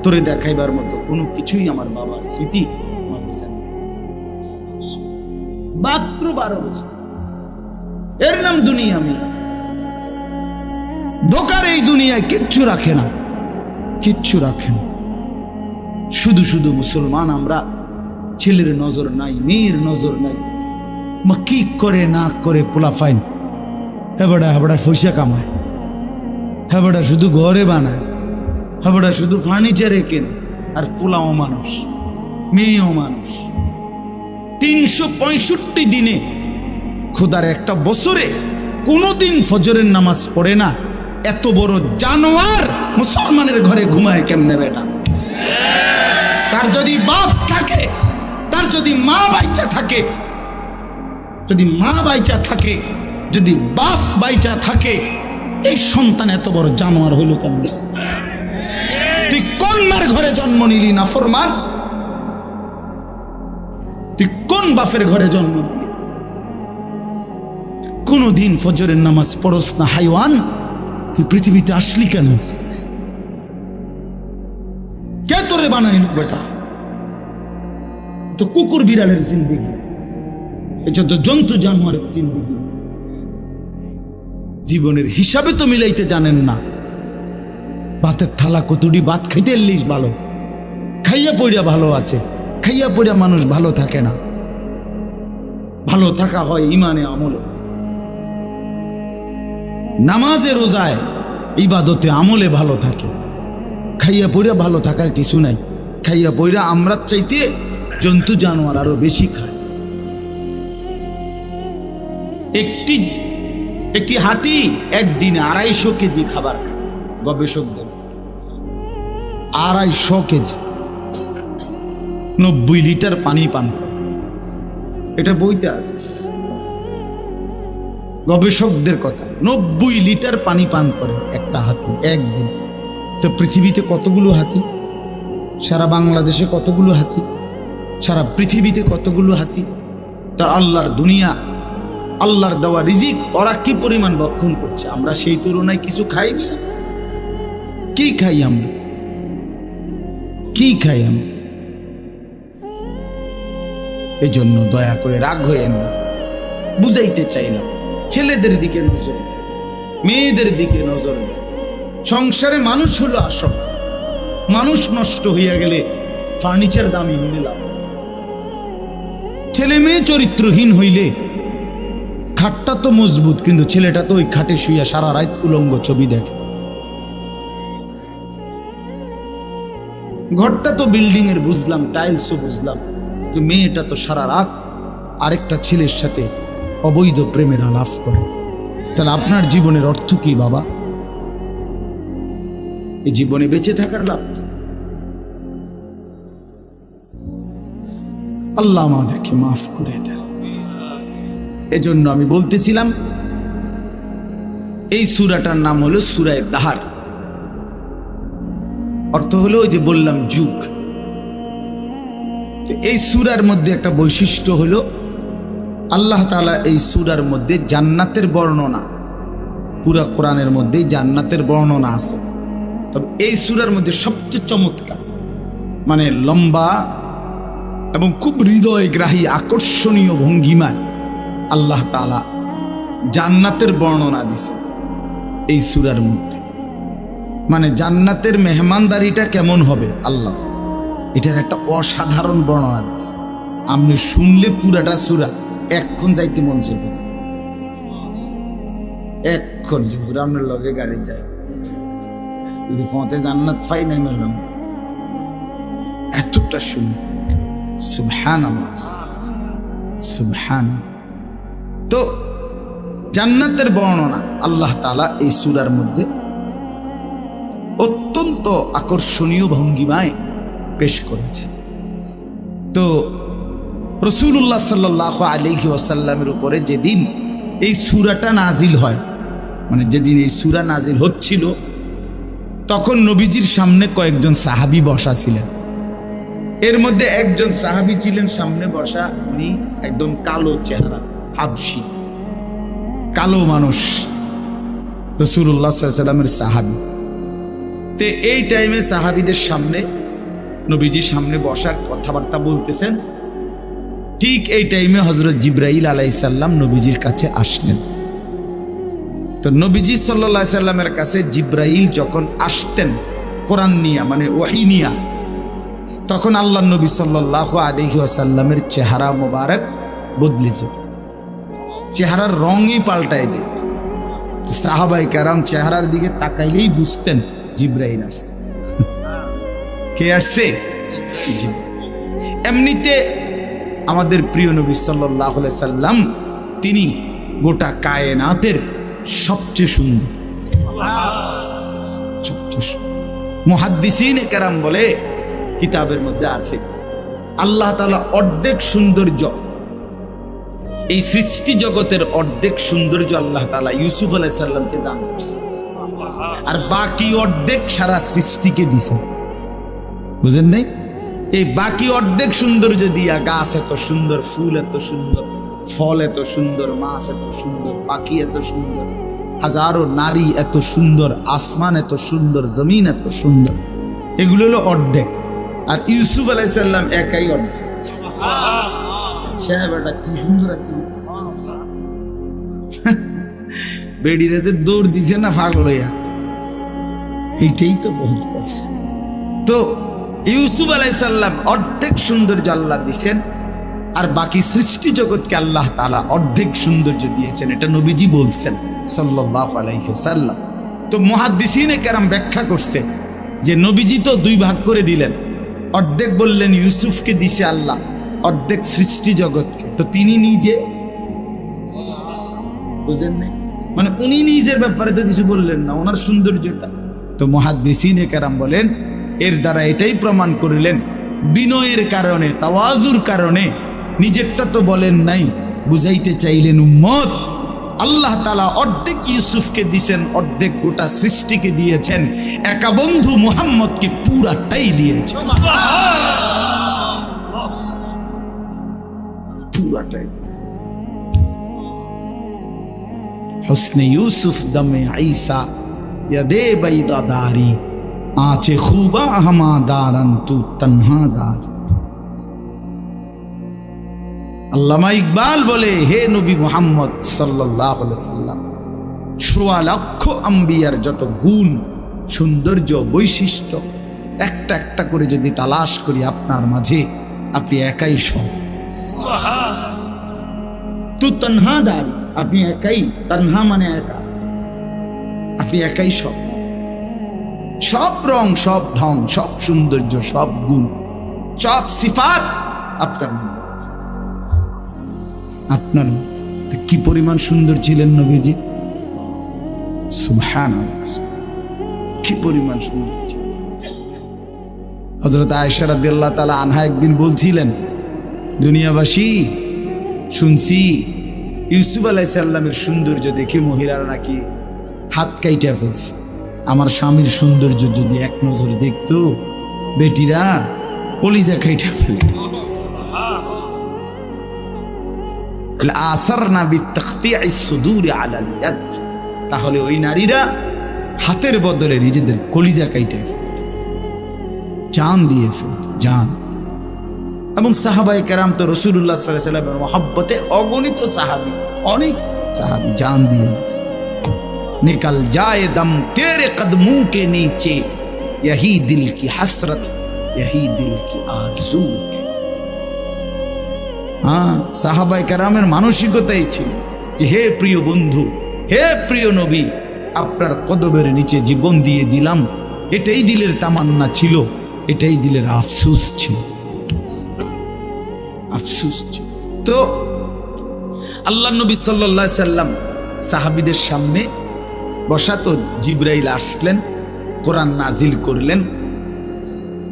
তোরে দেখাইবার মতো কোনো কিছুই আমার বাবার স্মৃতি আমার কাছে নেই। মাত্র 12 বছর, এর নাম দুনিয়া। আমি ধোকার এই দুনিয়ায় কিচ্ছু রাখে না, কিচ্ছু রাখে না। শুধু শুধু মুসলমান আমরা, ছেলের নজর নাই, মেয়ের নজর নাই, মা কি করে না করে পোলা ফাইন হেবড়া হেবড়া পয়সা কামায়, হেবড়া শুধু ঘরে বানায়, হেবড়া শুধু ফার্নিচারে কেন, আর পোলাও মানুষ, মেয়েও মানুষ। 365 দিনে খোদার একটা বছরে কোনোদিন ফজরের নামাজ পড়ে না, এত বড় জানোয়ার মুসলমানের ঘরে ঘুমায় কেমনে বেটা? তার যদি বাপ থাকে, তার যদি মা বাইচা থাকে, যদি মা বাইচা থাকে, যদি বাপ বাইচা থাকে, এই সন্তান এত বড় জানোয়ার হইল কেমনে? তুই কোন মার ঘরে জন্ম নিলি না ফরমান? তুই কোন বাপের ঘরে জন্ম নিলি? কোনদিন ফজরের নামাজ পড়স না হাইওয়ান, তুই পৃথিবীতে আসলি কেন? কে তোরে বানাইল বেটা? তো কুকুর বিড়ালের জিন্দেগি, এটা তো জন্তু জানোয়ারের জিন্দেগি। জীবনের হিসাবে তো মিলাইতে জানেন না। ভাতের থালা কতটি ভাত খাইতে এলিস ভালো, খাইয়া পড়িয়া ভালো আছে, খাইয়া পড়িয়া মানুষ ভালো থাকে না। ভালো থাকা হয় ইমানে আমলে, নামাজে রোজায় ইবাদতে আমলে ভালো থাকে। খাইয়া পড়িয়া ভালো থাকার কিছু নাই। খাইয়া পড়িয়া আমরা চাইতে জন্তু জানোয়ার আরো বেশি খায়। একটি হাতি একদিনে 250 কেজি খাবার খায়। গবেষকদের 250 কেজি, 90 লিটার পানি পান করে। এটা বইতে আছে, গবেষকদের কথা। 90 লিটার পানি পান করে একটা হাতি একদিন। তো পৃথিবীতে কতগুলো হাতি? সারা বাংলাদেশে কতগুলো হাতি? সারা পৃথিবীতে কতগুলো হাতি, তার আল্লাহর দুনিয়া, আল্লাহর দেওয়া রিজিক ওরা কি পরিমাণ ভক্ষণ করছে, আমরা সেই তুলনায় কিছু খাই না। কি খাই আমরা, কি খাই আমরা? এই জন্য দয়া করে রাগ হয়েন না, বুঝাইতে চাইলাম। ছেলেদের দিকে নজর, মেয়েদের দিকে নজর দেয়। সংসারে মানুষ হলো আসল, মানুষ নষ্ট হইয়া গেলে ফার্নিচার দামি হইলে লাভ। ছেলে মেয়ে চরিত্রহীন হইলে খাটটা তো মজবুত, কিন্তু ছেলেটা তো ওই খাটে শুইয়া সারা রাত উলঙ্গ ছবি দেখে। ঘরটা তো বিল্ডিং এর বুঝলাম, টাইলসও বুঝলাম, তো মেয়েটা তো সারা রাত আরেকটা ছেলের সাথে অবৈধ প্রেমের আলাপ করে। তাহলে আপনার জীবনের অর্থ কি বাবা? এই জীবনে বেঁচে থাকার লাভ কি? আল্লাহ আমাদেরকে মাফ করে দেন। এজন্য আমি বলতেছিলাম এই সূরাটার নাম হলো সূরা দাহার। অর্থ হলো ওই যে বললাম যুগ। এই সূরার মধ্যে একটা বৈশিষ্ট্য হলো আল্লাহ তাআলা এই সূরার মধ্যে জান্নাতের বর্ণনা, পুরা কোরআনের মধ্যে জান্নাতের বর্ণনা আছে, তবে এই সূরার মধ্যে সবচেয়ে চমৎকার, মানে লম্বা এবং খুব হৃদয়গ্রাহী আকর্ষণীয় ভঙ্গিমায় আল্লাহ তাআলা জান্নাতের বর্ণনা দিছে এই সূরার মধ্যে। মানে জান্নাতের মেহমানদারিটা কেমন হবে আল্লাহ, এটার একটা অসাধারণ বর্ণনা দিছে। আপনি শুনলে পুরাটা সূরা এক্ষণ যাইতে মন চাইবে, এক্ষণ যদি আপনার লগে গাড়ি যায়, যদি ফতে জান্নাত পাই নাই মেলাম, এতটা শুন। সুবহানাল্লাহ, সুবহানাল্লাহ। তো জান্নাতের বর্ণনা আল্লাহ তাআলা এই সূরার মধ্যে অত্যন্ত আকর্ষণীয় ভঙ্গিমায় পেশ করেছেন। তো রাসূলুল্লাহ সাল্লাল্লাহু আলাইহি ওয়াসাল্লামের উপরে যেদিন এই সূরাটা নাজিল হয়, মানে যেদিন এই সূরা নাজিল হচ্ছিল, তখন নবীজির সামনে কয়েকজন সাহাবী বসা ছিলেন। এর মধ্যে একজন সাহাবী ছিলেন সামনে বসা, উনি একদম কালো চেহারা, হাবশী, কালো মানুষ, রাসূলুল্লাহ সাল্লাল্লাহু আলাইহি ওয়াসাল্লামের সাহাবী। তে এই টাইমে সাহাবীদের সামনে, নবীজির সামনে বসা, কথাবার্তা বলতেছেন। ঠিক এই টাইমে হযরত জিবরাইল আলাইহিস সালাম নবীজির কাছে আসলেন। তো নবীজি সাল্লাল্লাহু আলাইহি সাল্লামের কাছে জিবরাইল যখন আসতেন কোরআন নিয়া, মানে ওহী নিয়া, তখন আল্লাহর নবী সাল্লাল্লাহু আলাইহি ওয়াসাল্লামের চেহারা মোবারক বদলে যেত, চেহারার রঙই পাল্টায় যেত। তো সাহাবায়ে কেরাম চেহারার দিকে তাকাইলেই বুঝতেন জিবরাইল আসছে। কে আসছে? এমনিতে আমাদের প্রিয় নবী সাল্লাল্লাহু আলাইহি সাল্লাম, তিনি গোটা কায়নাতের সবচেয়ে সুন্দর, সবচেয়ে সুন্দর। মুহাদ্দিসিনে কেরাম বলে, কিতাবের মধ্যে আছে, আল্লাহ তাআলা অর্ধেক সৌন্দর্য, এই সৃষ্টি জগতের অর্ধেক সৌন্দর্য আল্লাহ তাআলা ইউসুফ আলাইহিস সালামকে দান করেছেন, আর বাকি অর্ধেক সারা সৃষ্টিকে দিয়েছেন। বুঝেন নাই? এই বাকি অর্ধেক সৌন্দর্য দিয়া গাছ এত সুন্দর, ফুল এত সুন্দর, ফল এত সুন্দর, মাছ এত সুন্দর, পাখি এত সুন্দর, হাজারো নারী এত সুন্দর, আসমান এত সুন্দর, জমিন এত সুন্দর, এগুলো হলো অর্ধেক। আর ইউসুফ আলাইহিস সালাম একাই অর্ধেক। সাহেবটা কি সুন্দর আছে, বেডিরে যে দৌড় দিছে না পাগল হইয়া, এইটাই তো বহুত কথা। তো ইউসুফ আলাইহিস সালাম অর্ধেক সৌন্দর্য আল্লাহ দিয়েছেন, আর বাকি সৃষ্টি জগৎকে আল্লাহ তাআলা অর্ধেক সৌন্দর্য দিয়েছেন, এটা নবীজি বলছেন সাল্লাল্লাহু আলাইহি ওয়াসাল্লাম। তো মুহাদ্দিসিনে কেরাম ব্যাখ্যা করছে যে নবীজি তো দুই ভাগ করে দিলেন, অর্ধেক বললেন ইউসুফকে দিছে আল্লাহ, অর্ধেক সৃষ্টি জগৎকে। তো তিনি নিজে, বুঝেন নাই, মানে উনি নিজের ব্যাপারে তো কিছু বললেন না, ওনার সৌন্দর্যটা। তো মুহাদ্দিসিনে কেরাম বলেন, এর দ্বারা এটাই প্রমাণ করিলেন, বিনয়ের কারণে, তাওয়াজুর কারণে নিজেরটা তো বলেন নাই, বুঝাইতে চাইলেন উম্মত আল্লাহ তাআলা অর্ধেক ইউসুফকে দিয়েছেন, অর্ধেক গোটা সৃষ্টিকে দিয়েছেন, একা বন্ধু মুহাম্মদকে পুরাটাই দিয়েছেন। পুরাটাই। হুসনে ইউসুফ দমে ঈসা ইয়াদে বাইদাদারি আঁচে খুবা হামাদারান তু তন্হাদার। আল্লামা ইকবাল বলে, হে নবী মুহাম্মদ সাল্লাল্লাহু আলাইহি সাল্লাম, ১৬ লক্ষ আম্বিয়ার যত গুণ, সৌন্দর্য, বৈশিষ্ট্য একটা একটা করে যদি তালাশ করি আপনার মাঝে, আপনি একাই সব। তু তন্হাদারি, আপনি একাই। তন্হা মানে একা, আপনি একাই সব। সব রং, সব ঢং, সব সৌন্দর্য, সব গুণ, সব সিফাত আপনার মধ্যে। আপনার কি পরিমাণ সুন্দর ছিলেন নবীজি, সুবহানাল্লাহ, কি পরিমাণ সুন্দর ছিলেন। হযরত আয়েশা রাদিয়াল্লাহু তাআলা আনহা একদিন বলছিলেন, দুনিয়াবাসী শুনছি ইউসুফ আলাইহিস সালামের সৌন্দর্য দেখে মহিলারা নাকি হাত কাইটা ফেলছে। আমার স্বামীর সৌন্দর্য যদি এক নজরে দেখতো, বেটিরা কলিজা কাইটা ফেলত। তাহলে ওই নারীরা হাতের বদলে নিজেদের কলিজা কাইটা ফেলত, জান দিয়ে ফেলত, জান। এবং সাহাবায়ে কেরাম তো রাসূলুল্লাহ সাল্লাল্লাহু আলাইহি ওয়াসাল্লামের মহব্বতে অগণিত সাহাবী, অনেক সাহাবী জান দিয়ে দিয়েছে। निकल जाए दम तेरे कदमों के नीचे, यही दिल की हसरत, यही दिल की आरज़ू है। हाँ, साहबाए केरामेर मानसिकताई ছিল যে হে প্রিয় বন্ধু, হে প্রিয় নবী, আপনার কদমের নিচে জীবন দিয়ে দিলাম, এটাই দিলের তামান্না ছিল, এটাই দিলের আফসোস ছিল, আফসোস ছিল। তো আল্লাহ নবী সাল্লাল্লাহু আলাইহি সাল্লাম সাহাবীদের সামনে বসা, তো জিবরাইল আসলেন, কোরআন নাজিল করলেন।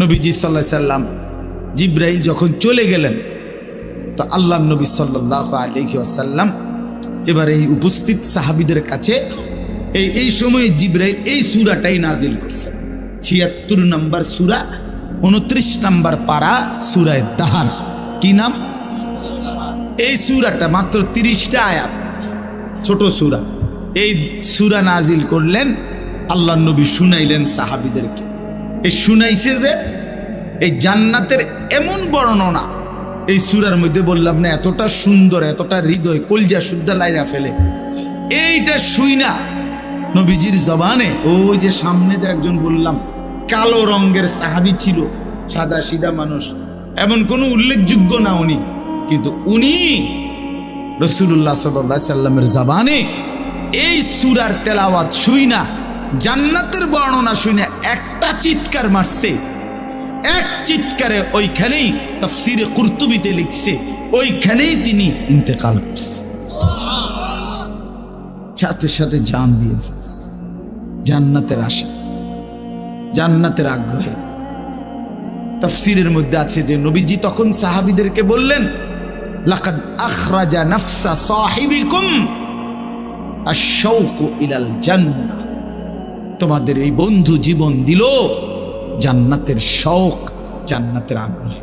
নবীজি সাল্লাল্লাহু আলাইহি সাল্লাম, জিবরাইল যখন চলে গেলেন, তো আল্লাহ নবী সাল্লাল্লাহু আলাইহি ওয়াসাল্লাম এবার এই উপস্থিত সাহাবীদের কাছে এই সময় জিবরাইল এই সূরাটাই নাজিল করছেন। ৭৬ নম্বর সূরা, ২৯ নম্বর পারা, সূরা দাহার। কি নাম? এই সূরাটা মাত্র ৩০টা আয়াত, ছোট সূরা। এই সূরা নাজিল করলেন, আল্লাহ নবী শুনাইলেন সাহাবীদেরকে। এই শুনাইছে যে এই জান্নাতের এমন বর্ণনা এই সূরার মধ্যে, বললাম না এতটা সুন্দর, এতটা হৃদয়, কলজা শুদ্ধা লাইরা ফেলে। এইটা শুইনা নবীজির জবানে, ওই যে সামনে যে একজন বললাম কালো রঙের সাহাবী ছিল, সাদা সিধা মানুষ, এমন কোনো উল্লেখযোগ্য না উনি, কিন্তু উনি রাসূলুল্লাহ সাল্লাল্লাহু আলাইহি সাল্লামের জবানে এই সূরার তেলাওয়াত শুইনা, জান্নাতের বর্ণনা শুইনা একটা চিৎকার মারছে। এক চিৎকারে ওইখানেই তাফসীরে কুরতুবীতে লিখছে, ওইখানেই তিনি ইন্তেকাল করছে, সাথে সাথে জান দিয়ে ফেলছে। জান্নাতের আশা, জান্নাতের আগ্রহে। তাফসীরের মধ্যে আছে যে নবীজি তখন সাহাবীদেরকে বললেন, লাকাদ আখরাজা নাফসা সাহিবিকুম আশ-শাওকু ইলাল জান্নাহ, তোমাদের এই বন্ধু জীবন দিল জান্নাতের শৌক, জান্নাতের আগ্রহ।